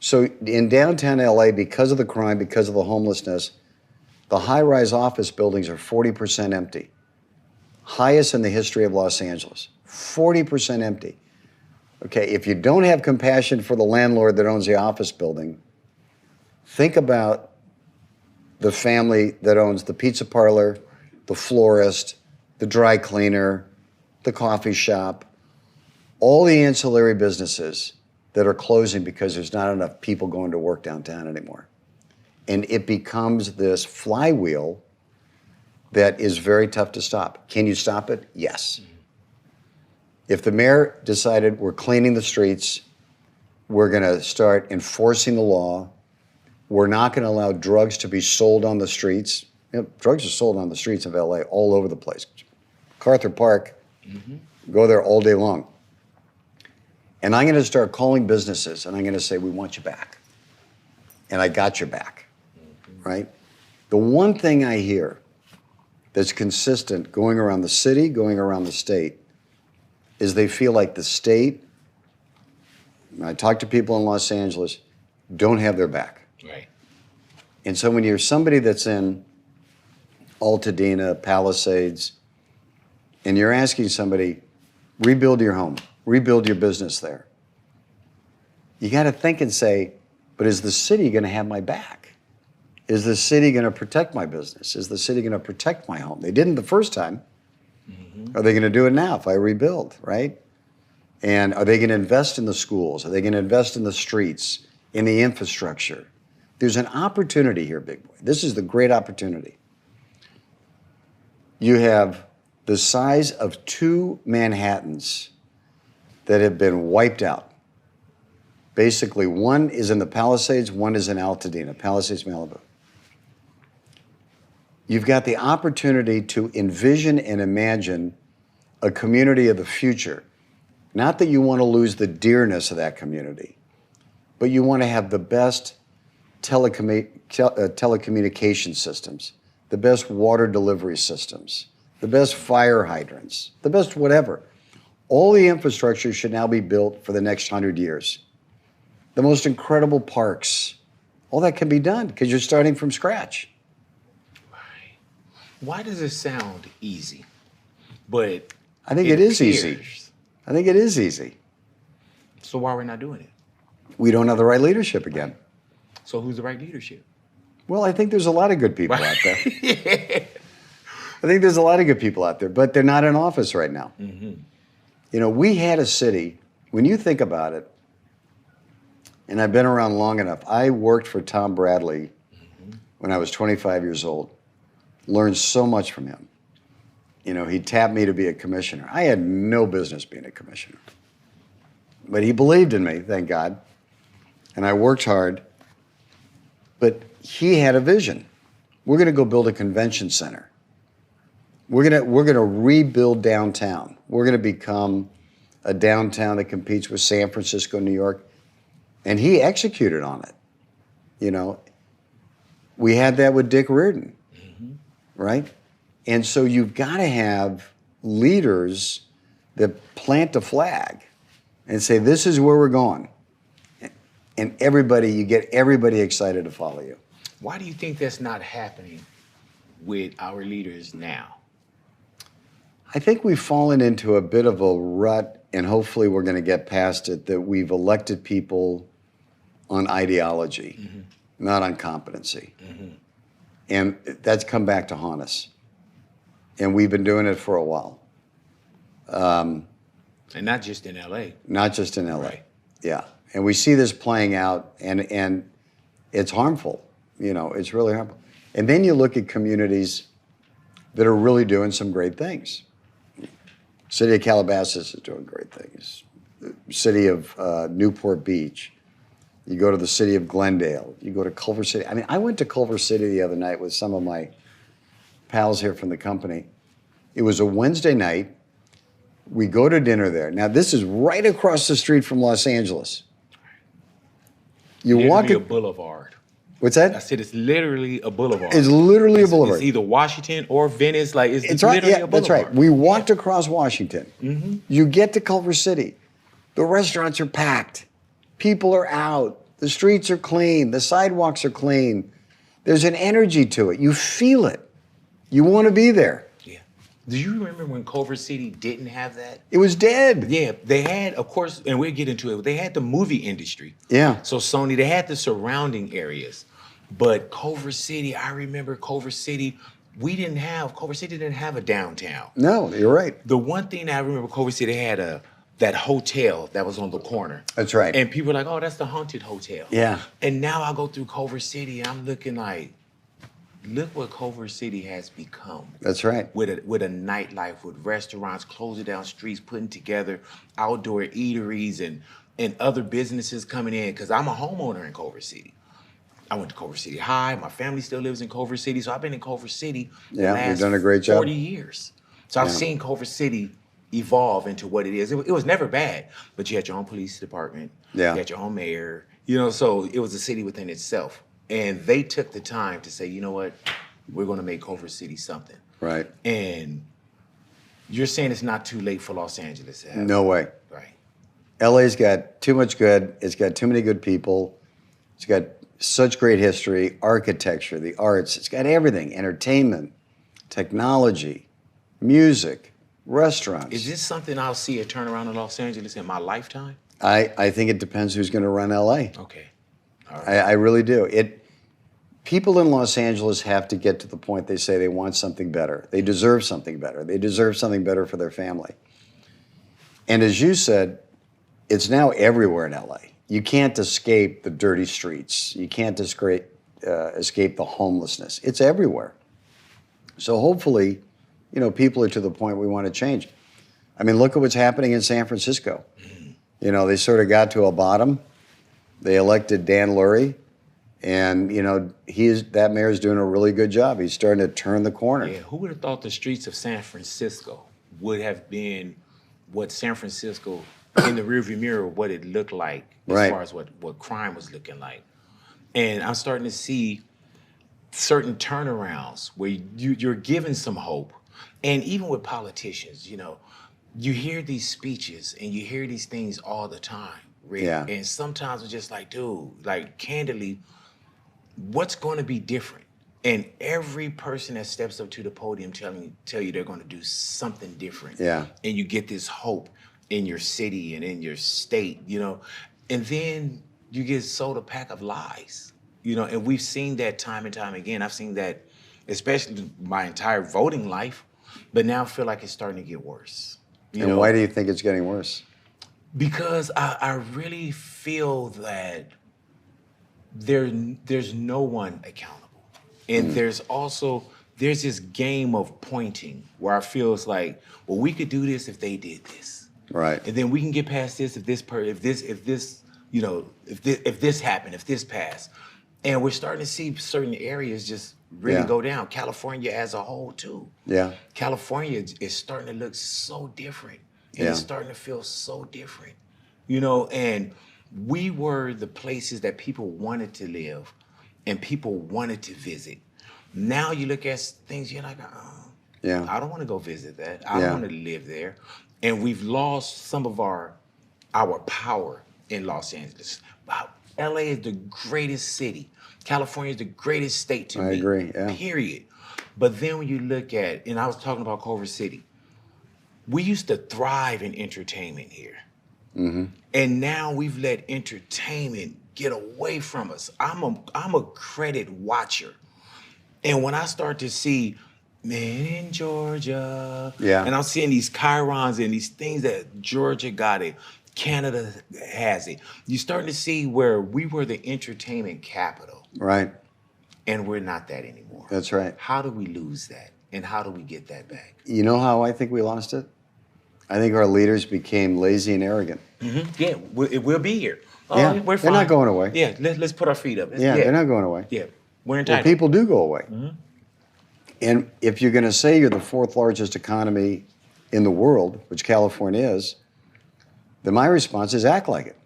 So in downtown LA, because of the crime, because of the homelessness, the high-rise office buildings are 40% empty. Highest in the history of Los Angeles. 40% empty. Okay, if you don't have compassion for the landlord that owns the office building, think about the family that owns the pizza parlor, the florist, the dry cleaner, the coffee shop, all the ancillary businesses that are closing because there's not enough people going to work downtown anymore. And it becomes this flywheel that is very tough to stop. Can you stop it? Yes. If the mayor decided we're cleaning the streets, we're going to start enforcing the law, we're not going to allow drugs to be sold on the streets. You know, drugs are sold on the streets of LA all over the place. MacArthur Park, go there all day long. And I'm going to start calling businesses and I'm going to say, we want you back. And I got your back, right? The one thing I hear that's consistent going around the city, going around the state, is they feel like the state, I talk to people in Los Angeles, don't have their back. Right. And so when you're somebody that's in Altadena, Palisades, and you're asking somebody, rebuild your home, rebuild your business there, you got to think and say, but is the city going to have my back? Is the city going to protect my business? Is the city going to protect my home? They didn't the first time. Mm-hmm. Are they going to do it now if I rebuild, right? And are they going to invest in the schools? Are they going to invest in the streets, in the infrastructure? There's an opportunity here, Big Boy. This is the great opportunity. You have the size of 2 Manhattans that have been wiped out. Basically, one is in the Palisades, one is in Altadena, Palisades, Malibu. You've got the opportunity to envision and imagine a community of the future. Not that you want to lose the dearness of that community, but you want to have the best telecommunication systems, the best water delivery systems, the best fire hydrants, the best whatever. All the infrastructure should now be built for the next 100 years. The most incredible parks, all that can be done because you're starting from scratch. Right. Why does it sound easy? But I think it is easy. I think it is easy. So why are we not doing it? We don't have the right leadership again. So who's the right leadership? Well, I think there's a lot of good people out there. Yeah. I think there's a lot of good people out there, but they're not in office right now. Mm-hmm. You know, we had a city, when you think about it, and I've been around long enough, I worked for Tom Bradley when I was 25 years old, learned so much from him. You know, he tapped me to be a commissioner. I had no business being a commissioner. But he believed in me, thank God. And I worked hard. But he had a vision. We're going to go build a convention center. We're going to rebuild downtown. We're going to become a downtown that competes with San Francisco, New York. And he executed on it. You know, we had that with Dick Riordan, right? And so you've got to have leaders that plant a flag and say, this is where we're going. And you get everybody excited to follow you. Why do you think that's not happening with our leaders now? I think we've fallen into a bit of a rut, and hopefully we're going to get past it, that we've elected people on ideology, not on competency. And that's come back to haunt us. And we've been doing it for a while. And not just in LA. Not just in LA. Right. Yeah. And we see this playing out, and it's harmful. You know, it's really harmful. And then you look at communities that are really doing some great things. City of Calabasas is doing great things. The city of Newport Beach. You go to the city of Glendale. You go to Culver City. I mean, I went to Culver City the other night with some of my pals here from the company. It was a Wednesday night. We go to dinner there. Now, this is right across the street from Los Angeles. You walk a boulevard. What's I that? said it's literally a boulevard. It's literally a boulevard. It's either Washington or Venice. Like it's right. literally Yeah, a boulevard. that's right. We walked across Washington. You get to Culver City. The restaurants are packed. People are out. The streets are clean. The sidewalks are clean. There's an energy to it. You feel it. You want to be there. Yeah. Do you remember when Culver City didn't have that? It was dead. Yeah, they had, of course, and we'll get into it, they had the movie industry. Yeah. So Sony, they had the surrounding areas. But Culver City, I remember Culver City didn't have a downtown. No, you're right. The one thing I remember, Culver City had that hotel that was on the corner. That's right. And people were like, oh, that's the haunted hotel. Yeah. And now I go through Culver City and I'm looking like, look what Culver City has become. That's right. With a nightlife, with restaurants closing down streets, putting together outdoor eateries and other businesses coming in. Because I'm a homeowner in Culver City. I went to Culver City High. My family still lives in Culver City. So I've been in Culver City the last you've done a great job. 40 years. So I've seen Culver City evolve into what it is. It was never bad, but you had your own police department. Yeah. You had your own mayor. You know, so it was a city within itself. And they took the time to say, you know what, we're going to make Culver City something. Right. And you're saying it's not too late for Los Angeles to have No way. Right. LA's got too much good. It's got too many good people. It's got such great history, architecture, the arts. It's got everything, entertainment, technology, music, restaurants. Is this something I'll see a turnaround in Los Angeles in my lifetime? I think it depends who's going to run LA. Okay. All right. I really do. People in Los Angeles have to get to the point they say they want something better. They deserve something better. They deserve something better for their family. And as you said, it's now everywhere in LA. You can't escape the dirty streets. You can't escape the homelessness. It's everywhere. So hopefully, you know, people are to the point we want to change. I mean, look at what's happening in San Francisco. You know, they sort of got to a bottom. They elected Dan Lurie, and you know that mayor's doing a really good job. He's starting to turn the corner. Yeah, who would have thought the streets of San Francisco would have been what San Francisco in the rearview mirror, what it looked like as far as what crime was looking like. And I'm starting to see certain turnarounds where you're given some hope. And even with politicians, you know, you hear these speeches and you hear these things all the time, Rick. Yeah. And sometimes it's just like, dude, like candidly, what's going to be different? And every person that steps up to the podium tell you they're going to do something different. Yeah. And you get this hope in your city and in your state, you know, and then you get sold a pack of lies, you know, and we've seen that time and time again. I've seen that especially my entire voting life, but now I feel like it's starting to get worse. You know, why do you think it's getting worse? Because I really feel that there's no one accountable. And there's this game of pointing where I feel it's like, well, we could do this if they did this. Right. And then we can get past this if this happened, if this passed. And we're starting to see certain areas just really Yeah. go down. California as a whole, too. Yeah. California is starting to look so different. And Yeah. it's starting to feel so different. You know, and we were the places that people wanted to live and people wanted to visit. Now you look at things, you're like, oh, Yeah. I don't want to go visit that. I Yeah. don't want to live there. And we've lost some of our power in Los Angeles. Wow. LA is the greatest city. California is the greatest state to I me. agree, yeah. Period. But then when you look at, and I was talking about Culver City, we used to thrive in entertainment here. Mm-hmm. And now we've let entertainment get away from us. I'm a credit watcher. And when I start to see men in Georgia, Yeah. and I'm seeing these chyrons and these things that Georgia got it, Canada has it. You're starting to see where we were the entertainment capital, Right. and we're not that anymore. That's right. How do we lose that? And how do we get that back? You know how I think we lost it? I think our leaders became lazy and arrogant. Yeah, we'll be here. Oh, Yeah, we're they're fine. not going away. Yeah, let's put our feet up. Yeah, they're not going away. Yeah, we're Well, entitled. people do go away. And if you're going to say you're the fourth largest economy in the world, which California is, then my response is act like it.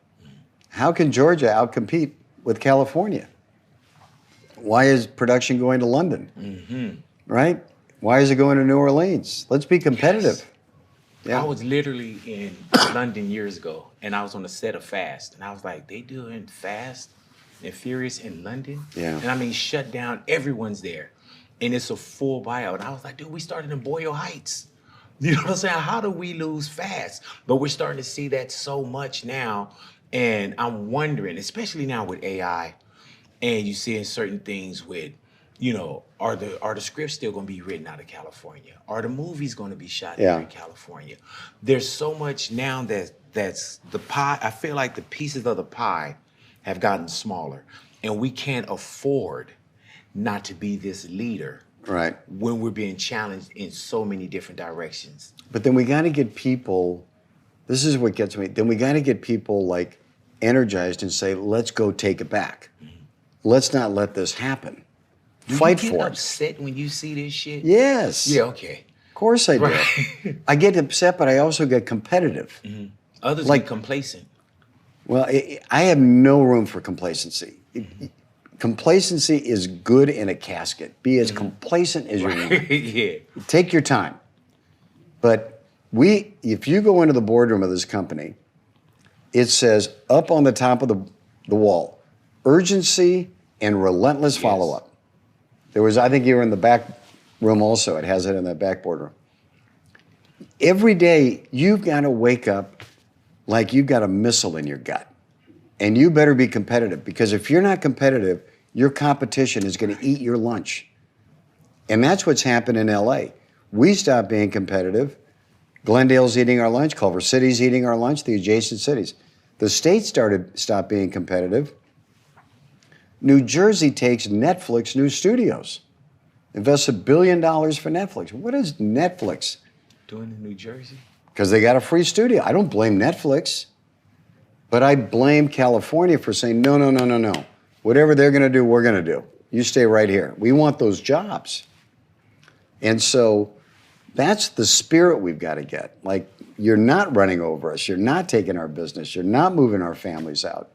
How can Georgia outcompete with California? Why is production going to London? Right? Why is it going to New Orleans? Let's be competitive. Yeah. I was literally in London years ago, and I was on the set of Fast, and I was like, they doing Fast and Furious in London? Yeah. And I mean, shut down, everyone's there, and it's a full buyout. And I was like, dude, we started in Boyle Heights. You know what I'm saying? How do we lose Fast? But we're starting to see that so much now, and I'm wondering, especially now with AI, and you seeing certain things with, you know, are the scripts still going to be written out of California? Are the movies going to be shot here in California? There's so much now that's the pie. I feel like the pieces of the pie have gotten smaller, and we can't afford not to be this leader Right. when we're being challenged in so many different directions. But then we got to get people, this is what gets me, then we got to get people like energized and say, let's go take it back. Let's not let this happen. Fight you for get it. upset when you see this shit? Yes. Yeah, okay. Of course I do. Right. I get upset, but I also get competitive. Others Like- get complacent. Well, I have no room for complacency. Complacency is good in a casket. Be as complacent as you want. Yeah. Take your time. But if you go into the boardroom of this company, it says up on the top of the wall, urgency and relentless follow-up. I think you were in the back room also. It has it in that back boardroom. Every day, you've got to wake up like you've got a missile in your gut. And you better be competitive, because if you're not competitive, your competition is going to eat your lunch. And that's what's happened in LA. We stopped being competitive. Glendale's eating our lunch. Culver City's eating our lunch, the adjacent cities. The state stopped being competitive. New Jersey takes Netflix new studios, invests $1 billion for Netflix. What is Netflix? Doing in New Jersey? Because they got a free studio. I don't blame Netflix, but I blame California for saying, no, no, no, no, no. Whatever they're going to do, we're going to do. You stay right here. We want those jobs. And so that's the spirit we've got to get. Like, you're not running over us. You're not taking our business. You're not moving our families out.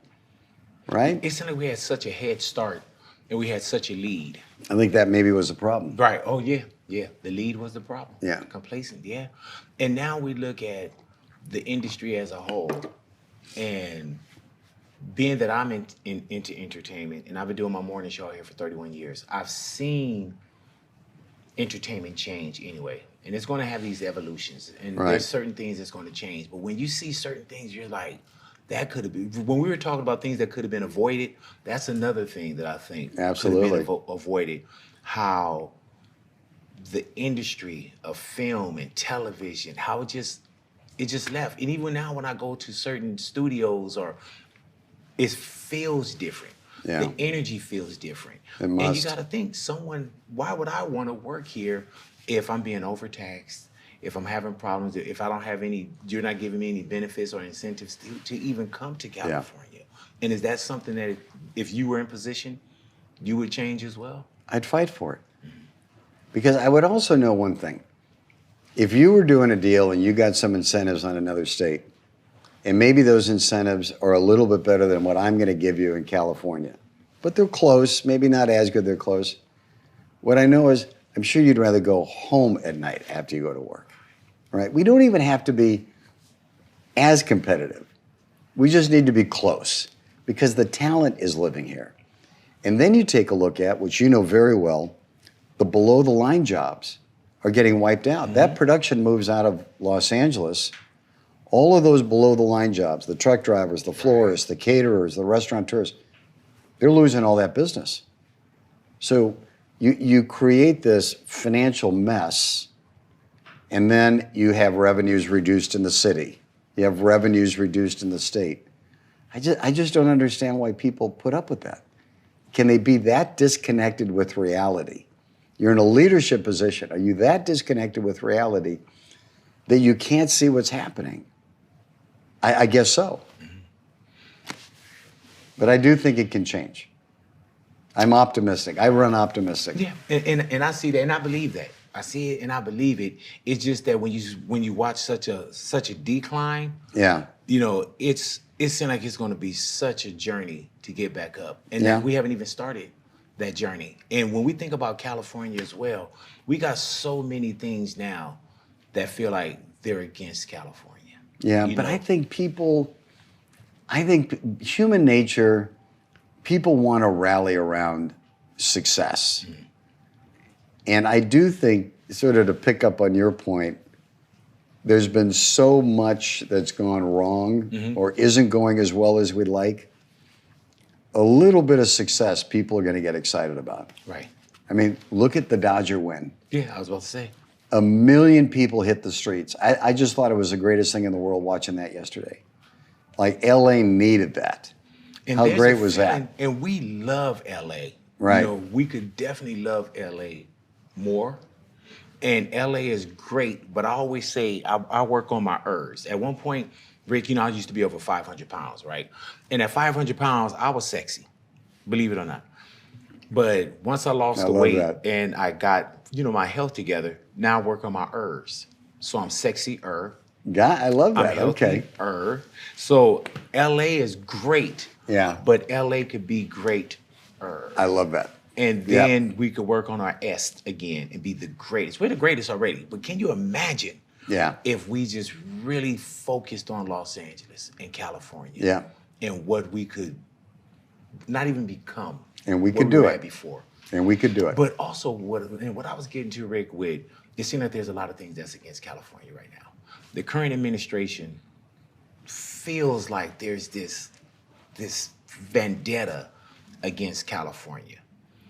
Right? It's like we had such a head start and we had such a lead. I think that maybe was the problem. Right. Oh, yeah. Yeah. The lead was the problem. Yeah. Complacent. Yeah. And now we look at the industry as a whole, and being that I'm into entertainment, and I've been doing my morning show here for 31 years, I've seen entertainment change anyway. And it's going to have these evolutions. And Right. there's certain things that's going to change. But when you see certain things, you're like, that could have been, when we were talking about things that could have been avoided, that's another thing that I think could have Absolutely. been avoided. How the industry of film and television, how it just left. And even now when I go to certain studios, it feels different. Yeah. The energy feels different. It And you must. got to think, why would I want to work here if I'm being overtaxed, if I'm having problems, if I don't have you're not giving me any benefits or incentives to even come to California? And is that something that if you were in position, you would change as well? I'd fight for it. Because I would also know one thing. If you were doing a deal and you got some incentives on another state, and maybe those incentives are a little bit better than what I'm going to give you in California, but they're close, maybe not as good, they're close. What I know is I'm sure you'd rather go home at night after you go to work, right? We don't even have to be as competitive. We just need to be close because the talent is living here. And then you take a look at, which you know very well, the below the line jobs are getting wiped out. That production moves out of Los Angeles. All of those below the line jobs, the truck drivers, the florists, the caterers, the restaurateurs, they're losing all that business. So you create this financial mess, and then you have revenues reduced in the city. You have revenues reduced in the state. I just don't understand why people put up with that. Can they be that disconnected with reality? You're in a leadership position. Are you that disconnected with reality that you can't see what's happening? I guess so. But I do think it can change. I'm optimistic. I run optimistic. Yeah, and I see that, and I believe that. I see it, and I believe it. It's just that when you watch such a decline, Yeah. you know, it seems like it's going to be such a journey to get back up, and Yeah. that we haven't even started that journey. And when we think about California as well, we got so many things now that feel like they're against California. Yeah, You but know? I think human nature, people want to rally around success. And I do think, sort of to pick up on your point, there's been so much that's gone wrong or isn't going as well as we'd like. A little bit of success people are going to get excited about. Right. I mean, look at the Dodger win. Yeah, I was about to say. 1 million people hit the streets. I just thought it was the greatest thing in the world watching that yesterday. Like, LA needed that. And How there's great a was feeling- that? And we love LA. Right. You know, we could definitely love LA more. And LA is great, but I always say I work on my ERS. At one point, Rick, you know, I used to be over 500 pounds, right? And at 500 pounds, I was sexy, believe it or not. But once I lost I the love weight that. and I got, you know, my health together, now I work on my ERS. So I'm sexy-er. God, I love I'm that. Okay. healthier. So LA is great. Yeah. But LA could be great. I love that. And Yep. then we could work on our S again and be the greatest. We're the greatest already. But can you imagine Yeah. if we just really focused on Los Angeles and California? Yeah. And what we could not even become. And we what could do were it. at before. And we could do it. But also what I was getting to, Rick, with it seems like there's a lot of things that's against California right now. The current administration feels like there's this vendetta against California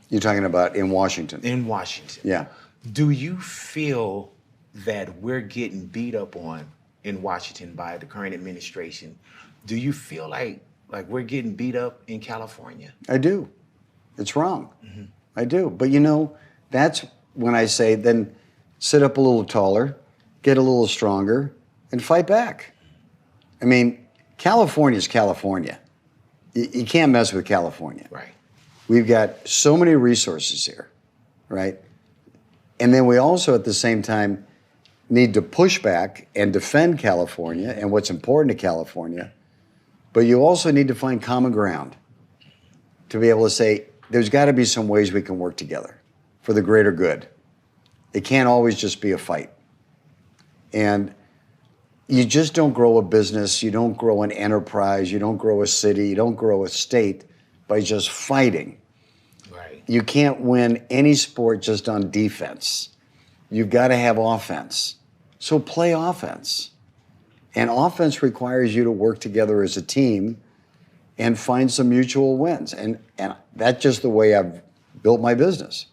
You're talking about in Washington. in Washington. Yeah. Do you feel that we're getting beat up on in Washington by the current administration? Do you feel like we're getting beat up in California? I do. It's wrong. I do. But you know, that's when I say then sit up a little taller, get a little stronger, and fight back. I mean, California's California. You can't mess with California. Right. We've got so many resources here, right? And then we also at the same time need to push back and defend California and what's important to California. But you also need to find common ground to be able to say, there's got to be some ways we can work together for the greater good. It can't always just be a fight. And you just don't grow a business, you don't grow an enterprise, you don't grow a city, you don't grow a state by just fighting. Right. You can't win any sport just on defense. You've got to have offense. So play offense. And offense requires you to work together as a team and find some mutual wins. And that's just the way I've built my business.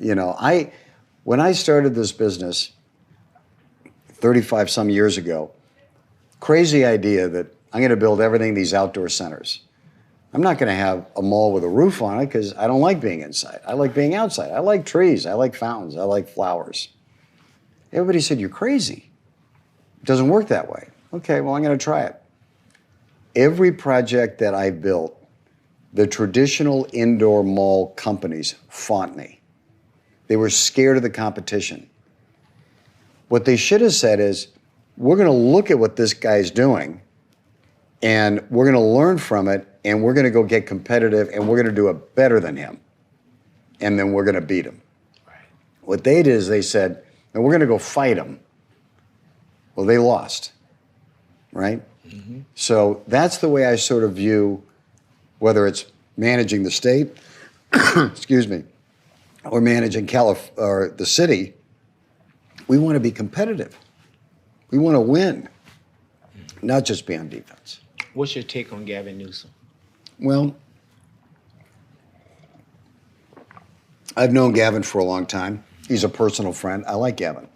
You know, when I started this business 35 some years ago, crazy idea that I'm going to build everything these outdoor centers. I'm not going to have a mall with a roof on it because I don't like being inside. I like being outside. I like trees. I like fountains. I like flowers. Everybody said, you're crazy. It doesn't work that way. Okay, well, I'm going to try it. Every project that I built the traditional indoor mall companies fought me. They were scared of the competition. What they should have said is, we're going to look at what this guy's doing, and we're going to learn from it, and we're going to go get competitive, and we're going to do it better than him, and then we're going to beat him. Right. What they did is they said, and we're going to go fight him. Well, they lost, right? Mm-hmm. So that's the way I sort of view whether it's managing the state, excuse me, or managing or the city. We want to be competitive. We want to win, not just be on defense. What's your take on Gavin Newsom? Well, I've known Gavin for a long time. He's a personal friend. I like Gavin.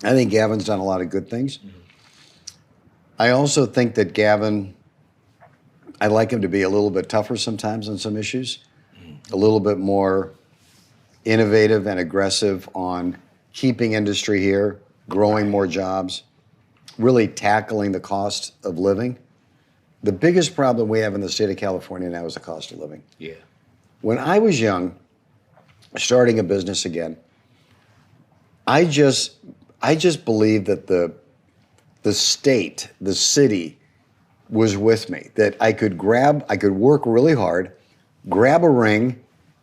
I think Gavin's done a lot of good things. Mm-hmm. I also think that Gavin, I'd like him to be a little bit tougher sometimes on some issues, a little bit more innovative and aggressive on keeping industry here, growing more jobs, really tackling the cost of living. The biggest problem we have in the state of California now is the cost of living. Yeah. When I was young, starting a business again, I just believed that the state, the city was with me, that I could work really hard, grab a ring,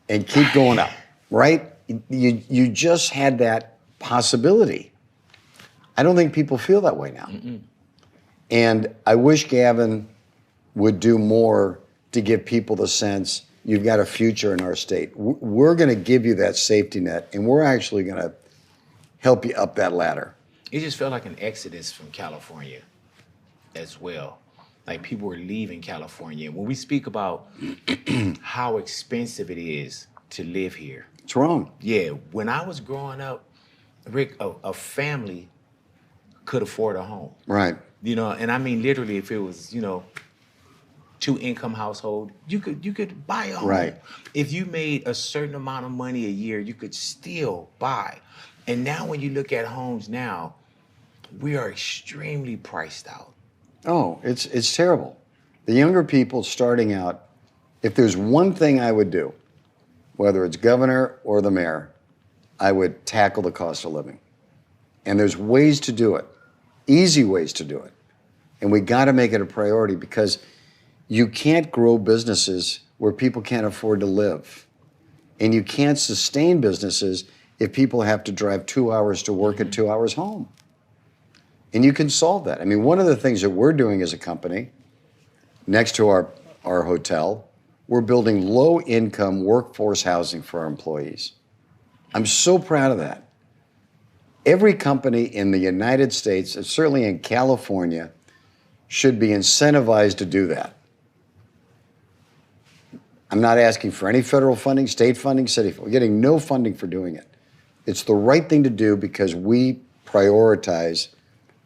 and keep going up, right? You just had that possibility. I don't think people feel that way now. Mm-mm. And I wish Gavin would do more to give people the sense you've got a future in our state. We're going to give you that safety net, and we're actually going to help you up that ladder. It just felt like an exodus from California as well. Like people were leaving California. When we speak about how expensive it is to live here. It's wrong. Yeah, when I was growing up, Rick, a family could afford a home. Right. You know, and I mean literally if it was, 2-income household, you could buy a home. Right. If you made a certain amount of money a year, you could still buy. And now when you look at homes now, we are extremely priced out. Oh, it's terrible. The younger people starting out, if there's one thing I would do, whether it's governor or the mayor, I would tackle the cost of living. And there's ways to do it, easy ways to do it. And we got to make it a priority because you can't grow businesses where people can't afford to live. And you can't sustain businesses if people have to drive 2 hours to work and 2 hours home. And you can solve that. I mean, one of the things that we're doing as a company, next to our hotel, we're building low-income workforce housing for our employees. I'm so proud of that. Every company in the United States, and certainly in California, should be incentivized to do that. I'm not asking for any federal funding, state funding, city funding. We're getting no funding for doing it. It's the right thing to do because we prioritize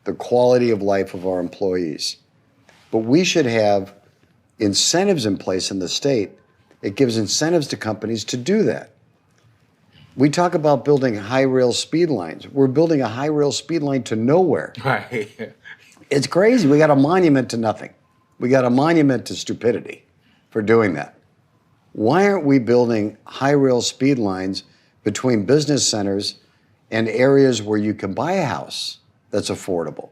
the quality of life of our employees. But we should have incentives in place in the state. It gives incentives to companies to do that. We talk about building high rail speed lines. We're building a high rail speed line to nowhere. Right. It's crazy. We got a monument to nothing. We got a monument to stupidity for doing that. Why aren't we building high rail speed lines between business centers and areas where you can buy a house that's affordable,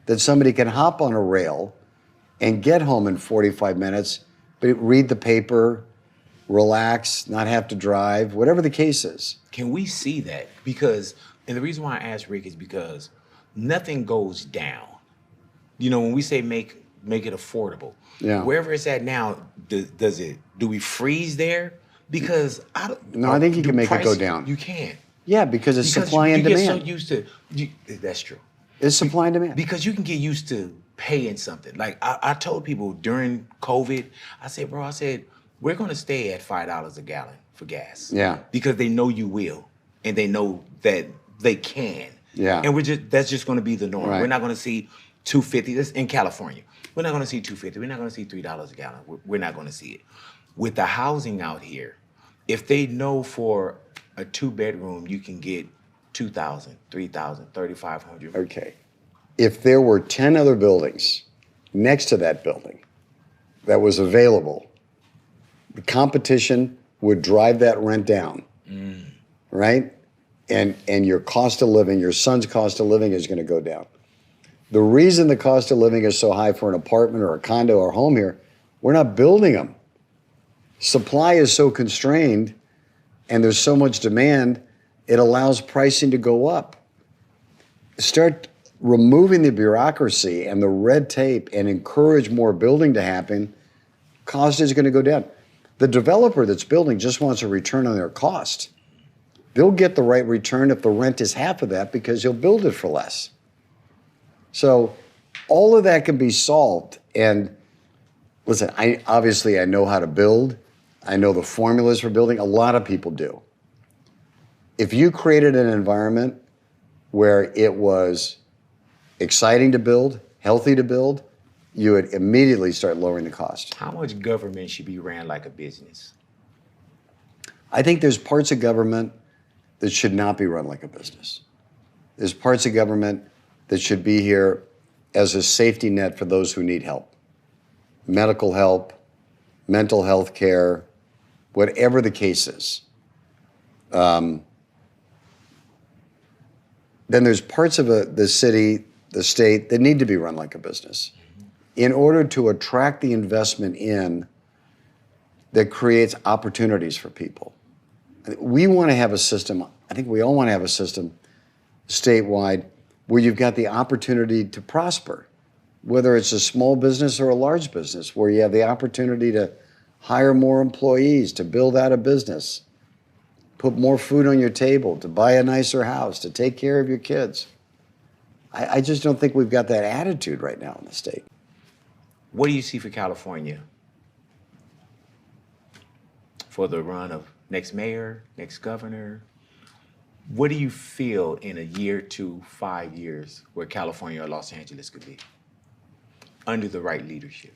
that somebody can hop on a rail and get home in 45 minutes, but read the paper, relax, not have to drive, whatever the case is. Can we see that? Because, and the reason why I asked Rick is because nothing goes down. When we say make it affordable, wherever it's at now, do we freeze there? Because I think you can make it go down. You can. Yeah, because it's supply and demand. You get so used to, that's true. It's supply and demand. Because you can get used to paying something. Like I told people during COVID, I said, we're going to stay at $5 a gallon for gas. Yeah. Because they know you will, and they know that they can. Yeah. And that's just going to be the norm. Right. We're not going to see $2.50. That's in California. We're not going to see $2.50. We're not going to see $3 a gallon. We're not going to see it. With the housing out here, if they know for a 2-bedroom you can get $2,000, $3,000, $3,500. Okay. If there were 10 other buildings next to that building that was available The competition would drive that rent down, right? And your cost of living, your son's cost of living is going to go down. The reason the cost of living is so high for an apartment or a condo or home here, we're not building them. Supply is so constrained and there's so much demand, it allows pricing to go up. Start removing the bureaucracy and the red tape and encourage more building to happen, cost is going to go down. The developer that's building just wants a return on their cost. They'll get the right return if the rent is half of that because you'll build it for less. So all of that can be solved. And listen, I know how to build. I know the formulas for building. A lot of people do. If you created an environment where it was exciting to build, healthy to build, you would immediately start lowering the cost. How much government should be ran like a business? I think there's parts of government that should not be run like a business. There's parts of government that should be here as a safety net for those who need help. Medical help, mental health care, whatever the case is. Then there's parts of the city, the state, that need to be run like a business in order to attract the investment in that creates opportunities for people. We want to have a system, I think we all want to have a system statewide where you've got the opportunity to prosper, whether it's a small business or a large business, where you have the opportunity to hire more employees, to build out a business, put more food on your table, to buy a nicer house, to take care of your kids. I just don't think we've got that attitude right now in the state. What do you see for California for the run of next mayor, next governor? What do you feel in a year to 5 years where California or Los Angeles could be under the right leadership?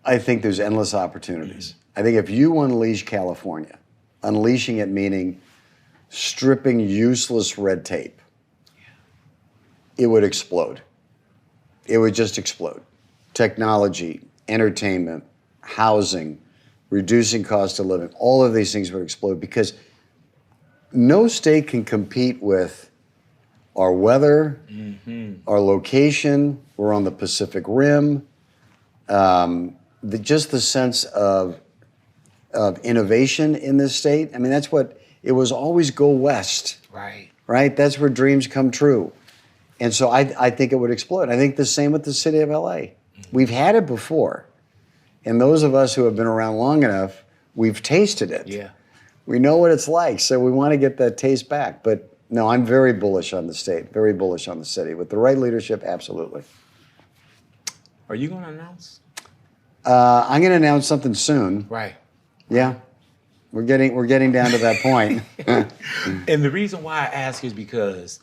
I think there's endless opportunities. I think if you unleash California, unleashing it meaning stripping useless red tape, it would explode. It would just explode. Technology, entertainment, housing, reducing cost of living, all of these things would explode because no state can compete with our weather, our location. We're on the Pacific Rim. Just the sense of innovation in this state. I mean, that's what it was always go west. Right? That's where dreams come true. And so I think it would explode. I think the same with the city of LA. We've had it before. And those of us who have been around long enough, we've tasted it. Yeah. We know what it's like, so we want to get that taste back. But no, I'm very bullish on the state, very bullish on the city. With the right leadership, absolutely. Are you going to announce? I'm going to announce something soon. Right. Yeah. We're getting down to that point. And the reason why I ask is because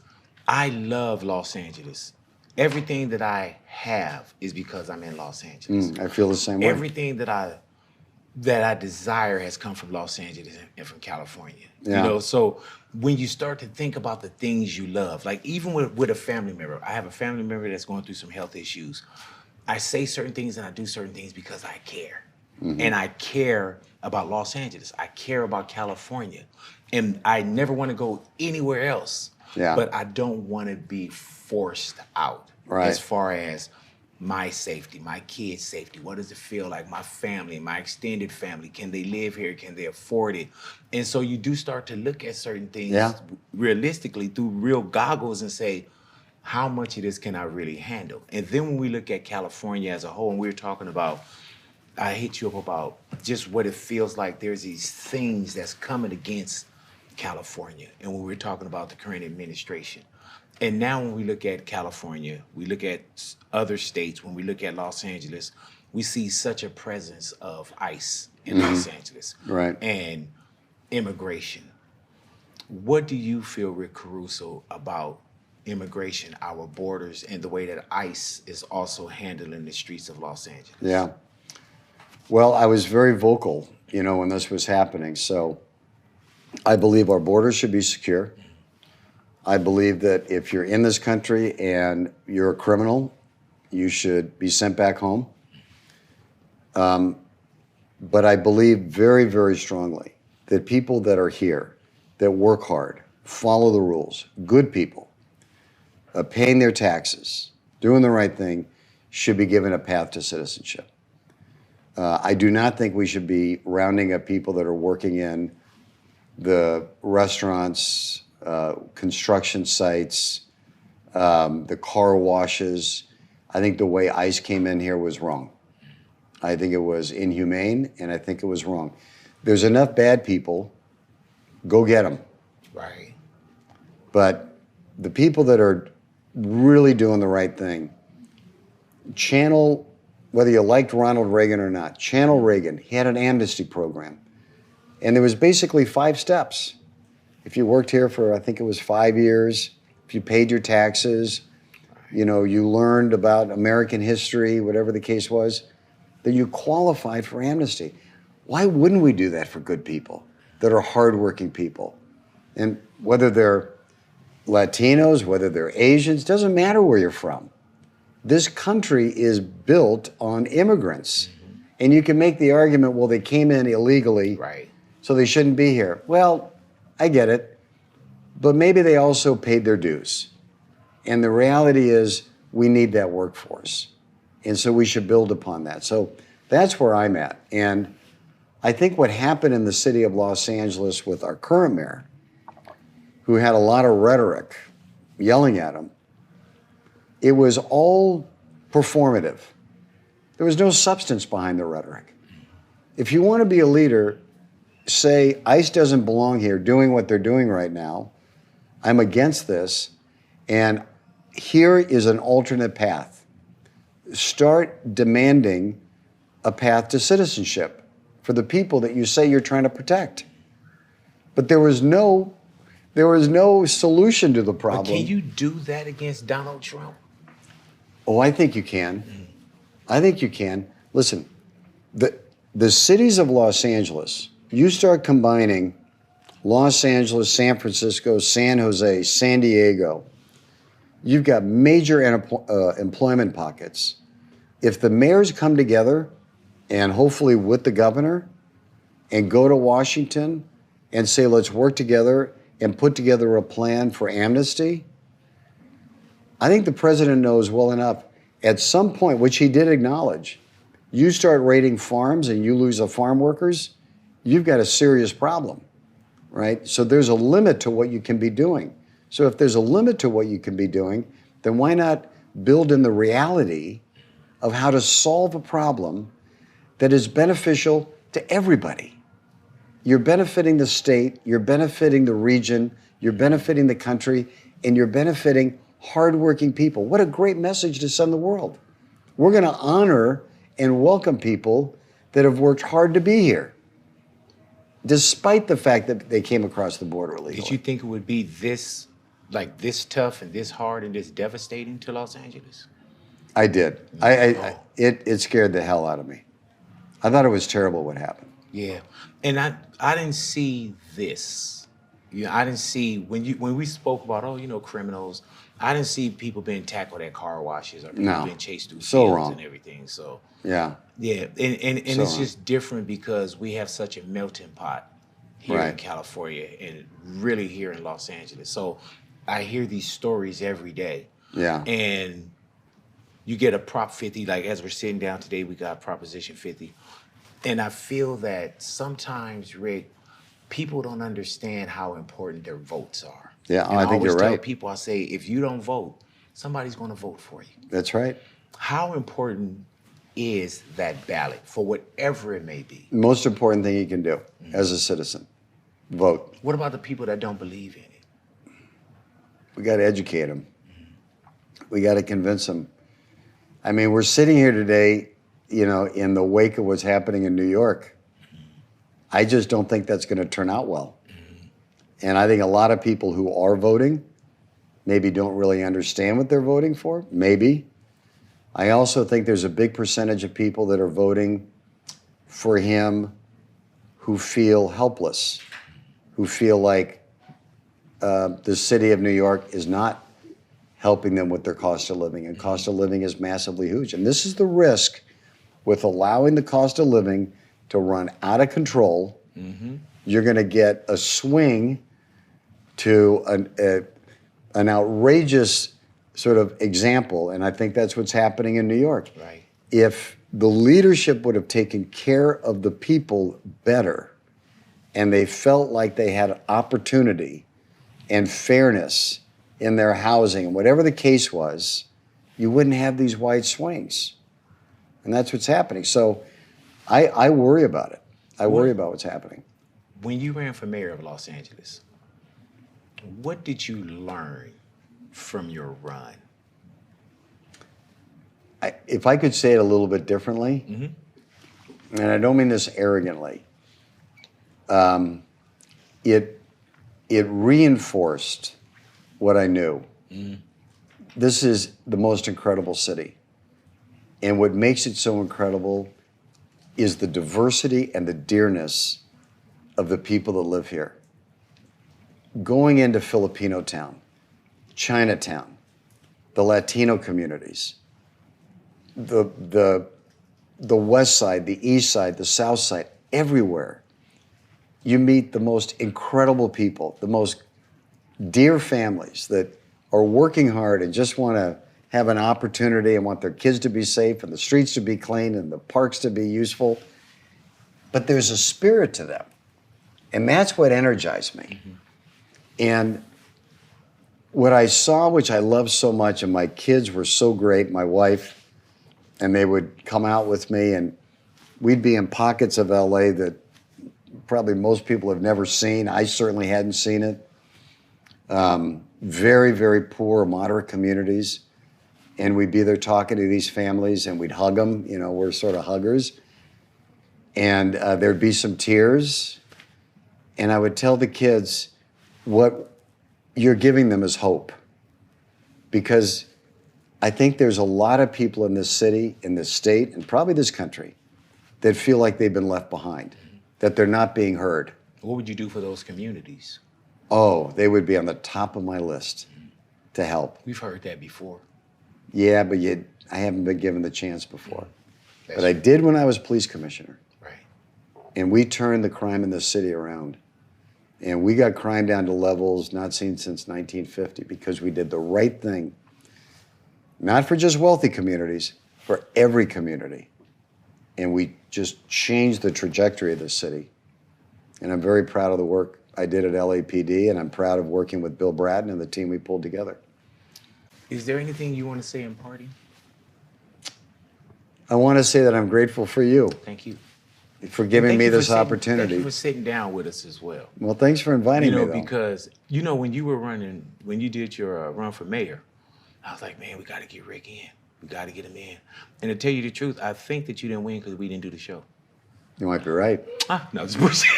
I love Los Angeles. Everything that I have is because I'm in Los Angeles. I feel the same way. Everything that I desire has come from Los Angeles and from California. Yeah. You know, so when you start to think about the things you love, like even with a family member, I have a family member that's going through some health issues. I say certain things and I do certain things because I care. And I care about Los Angeles. I care about California. And I never want to go anywhere else. Yeah. But I don't want to be forced out as far as my safety, my kids' safety. What does it feel like? My family, my extended family, can they live here? Can they afford it? And so you do start to look at certain things realistically through real goggles and say, how much of this can I really handle? And then when we look at California as a whole, and we're talking about, I hit you up about just what it feels like there's these things that's coming against California. And when we're talking about the current administration. And now when we look at California, we look at other states, when we look at Los Angeles, we see such a presence of ICE in Los Angeles. Right. And immigration. What do you feel, Rick Caruso, about immigration, our borders, and the way that ICE is also handling the streets of Los Angeles? Yeah. Well, I was very vocal, when this was happening. So I believe our borders should be secure. I believe that if you're in this country and you're a criminal, you should be sent back home. But I believe very, very strongly that people that are here, that work hard, follow the rules, good people, paying their taxes, doing the right thing, should be given a path to citizenship. I do not think we should be rounding up people that are working in the restaurants, construction sites, the car washes. I think the way ICE came in here was wrong. I think it was inhumane, and I think it was wrong. There's enough bad people, go get them. Right. But the people that are really doing the right thing, channel, whether you liked Ronald Reagan or not, channel Reagan. He had an amnesty program. And there was basically 5 steps. If you worked here for, I think it was 5 years, if you paid your taxes, you know, you learned about American history, whatever the case was, then you qualified for amnesty. Why wouldn't we do that for good people that are hardworking people? And whether they're Latinos, whether they're Asians, doesn't matter where you're from. This country is built on immigrants. And you can make the argument, well, they came in illegally, Right. so they shouldn't be here. Well, I get it. But maybe they also paid their dues. And the reality is we need that workforce. And so we should build upon that. So that's where I'm at. And I think what happened in the city of Los Angeles with our current mayor, who had a lot of rhetoric yelling at him, it was all performative. There was no substance behind the rhetoric. If you want to be a leader, say, ICE doesn't belong here doing what they're doing right now. I'm against this. And here is an alternate path. Start demanding a path to citizenship for the people that you say you're trying to protect. But there was no solution to the problem. But can you do that against Donald Trump? Oh, I think you can. I think you can. Listen, the cities of Los Angeles, you start combining Los Angeles, San Francisco, San Jose, San Diego, you've got major employment pockets. If the mayors come together and hopefully with the governor and go to Washington and say, let's work together and put together a plan for amnesty, I think the president knows well enough at some point, which he did acknowledge, you start raiding farms and you lose the farm workers, you've got a serious problem, right? So there's a limit to what you can be doing. So if there's a limit to what you can be doing, then why not build in the reality of how to solve a problem that is beneficial to everybody? You're benefiting the state, you're benefiting the region, you're benefiting the country, and you're benefiting hardworking people. What a great message to send the world. We're going to honor and welcome people that have worked hard to be here, despite the fact that they came across the border illegally. Did you think it would be this tough and this hard and this devastating to Los Angeles? I did. It scared the hell out of me. I thought it was terrible what happened. Yeah, and I didn't see this. You know, I didn't see when we spoke about criminals. I didn't see people being tackled at car washes or people being chased through so fields wrong. and everything. So Yeah. yeah, and it's just different because we have such a melting pot here in California and really here in Los Angeles. So I hear these stories every day. Yeah. And you get a Prop 50, like as we're sitting down today, we got Proposition 50. And I feel that sometimes, Rick, people don't understand how important their votes are. Yeah, and I think you're always tell right. people, I say, if you don't vote, somebody's going to vote for you. That's right. How important is that ballot for whatever it may be? Most important thing you can do as a citizen, vote. What about the people that don't believe in it? We got to educate them. We got to convince them. I mean, we're sitting here today, in the wake of what's happening in New York. I just don't think that's going to turn out well. And I think a lot of people who are voting maybe don't really understand what they're voting for, maybe. I also think there's a big percentage of people that are voting for him who feel helpless, who feel like the city of New York is not helping them with their cost of living, and cost of living is massively huge. And this is the risk with allowing the cost of living to run out of control. You're going to get a swing to an outrageous sort of example, and I think that's what's happening in New York. Right. If the leadership would have taken care of the people better, and they felt like they had opportunity and fairness in their housing, whatever the case was, you wouldn't have these wide swings. And that's what's happening. So I worry about it. I worry about what's happening. When you ran for mayor of Los Angeles, what did you learn from your run? If I could say it a little bit differently, and I don't mean this arrogantly, it reinforced what I knew. This is the most incredible city. And what makes it so incredible is the diversity and the dearness of the people that live here. Going into Filipino town, Chinatown, the Latino communities, the west side, the east side, the south side, everywhere, you meet the most incredible people, the most dear families that are working hard and just want to have an opportunity and want their kids to be safe and the streets to be clean and the parks to be useful. But there's a spirit to them. And that's what energized me. And what I saw, which I love so much, and my kids were so great, my wife, and they would come out with me, and we'd be in pockets of LA that probably most people have never seen. I certainly hadn't seen it. Very, very poor, moderate communities. And we'd be there talking to these families, and we'd hug them. You know, we're sort of huggers. And there'd be some tears. And I would tell the kids, what you're giving them is hope. Because I think there's a lot of people in this city, in this state, and probably this country, that feel like they've been left behind, that they're not being heard. What would you do for those communities? Oh, they would be on the top of my list to help. We've heard that before. Yeah, but I haven't been given the chance before. That's But I did when I was police commissioner. right. And we turned the crime in this city around. And we got crime down to levels not seen since 1950 because we did the right thing. Not for just wealthy communities, for every community. And we just changed the trajectory of this city. And I'm very proud of the work I did at LAPD, and I'm proud of working with Bill Bratton and the team we pulled together. Is there anything you want to say in parting? I want to say that I'm grateful for you, Thank you. for giving Thank me you for this sitting- opportunity. Thank you for sitting down with us as well. Well, thanks for inviting You know, me, though. because, you know, when you were running, when you did your run for mayor, I was like, man, we got to get Rick in. We got to get him in. And to tell you the truth, I think that you didn't win because we didn't do the show. You might be right. No, just bullshit.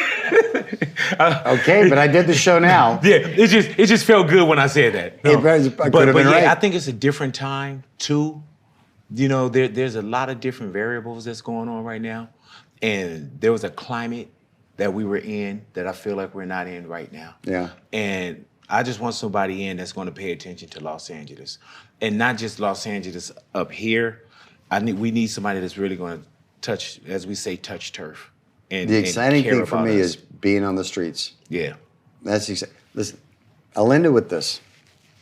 Okay, but I did the show now. Yeah, it just felt good when I said that. No. I could have been yeah, right. I think it's a different time too. You know, there's a lot of different variables that's going on right now, and there was a climate that we were in that I feel like we're not in right now. Yeah. And I just want somebody in that's going to pay attention to Los Angeles, and not just Los Angeles up here. We need somebody that's really going to touch, as we say, touch turf. And The exciting care thing for about me us. is being on the streets. Yeah. That's exciting. Listen, I'll end it with this,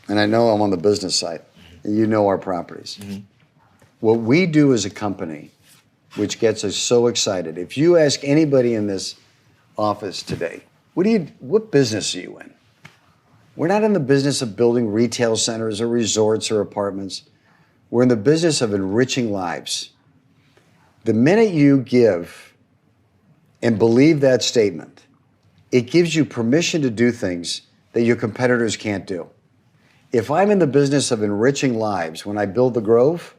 and I know I'm on the business side, and you know our properties. What we do as a company, which gets us so excited, if you ask anybody in this office today, what business are you in? We're not in the business of building retail centers or resorts or apartments. We're in the business of enriching lives. The minute you give and believe that statement, it gives you permission to do things that your competitors can't do. If I'm in the business of enriching lives when I build the Grove,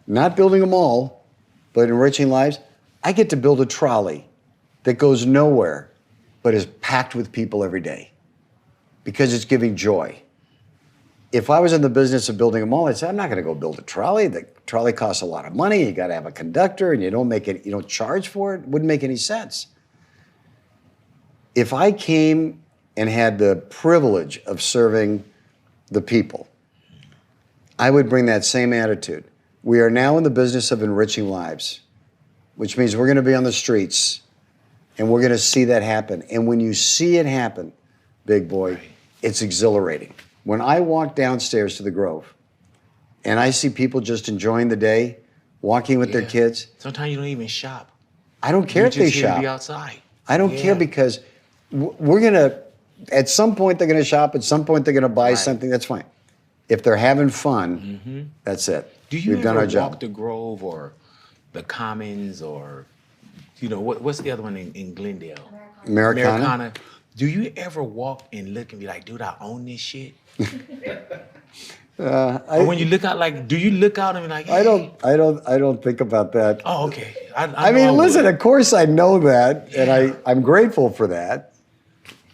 not building them all, but enriching lives, I get to build a trolley that goes nowhere but is packed with people every day because it's giving joy. If I was in the business of building them all, I'd say, I'm not going to go build a trolley. The trolley costs a lot of money. You got to have a conductor, and you don't charge for it. It wouldn't make any sense. If I came and had the privilege of serving the people, I would bring that same attitude. We are now in the business of enriching lives. which means we're going to be on the streets, and we're going to see that happen. And when you see it happen, big boy, it's exhilarating. When I walk downstairs to the Grove, and I see people just enjoying the day, walking with their kids. Sometimes you don't even shop. I don't care if they just here to shop. be outside. I don't care because we're going to, at some point they're going to shop, at some point they're going to buy something, that's fine. If they're having fun, that's it. Do you We've done our ever job. walk the Grove or the Commons or, you know, what's the other one in Glendale? Americana. Do you ever walk and look and be like, dude, I own this shit? Or when you look out, like, do you look out and be like, hey. I don't think about that. Oh, okay. I mean, listen, of course I know that, and I'm grateful for that.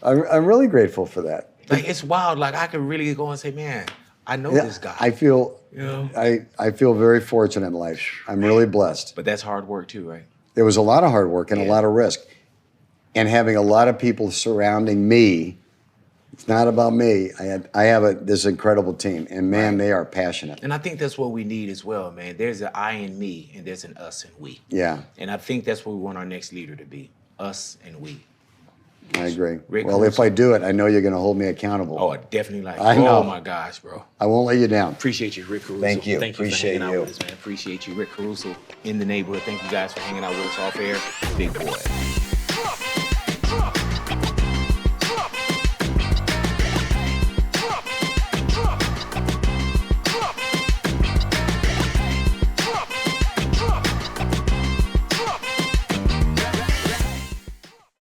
I'm really grateful for that. Like, it's wild. Like, I could really go and say, man, I know this guy. I feel, you know? I feel very fortunate in life. I'm really blessed. But that's hard work too, right? There was a lot of hard work and a lot of risk. And having a lot of people surrounding me. It's not about me. I have this incredible team, and man, they are passionate. And I think that's what we need as well, man. There's an I in me, and there's an us and we. Yeah. And I think that's what we want our next leader to be, us and we. I agree. Rick well, if I do it, I know you're going to hold me accountable. Oh, definitely. Like, I know. Oh my gosh, bro. I won't let you down. Appreciate you, Rick Caruso. Thank you. Thank you Appreciate for hanging you. out with us, man. Appreciate you, Rick Caruso in the neighborhood. Thank you guys for hanging out with us off air. Big boy.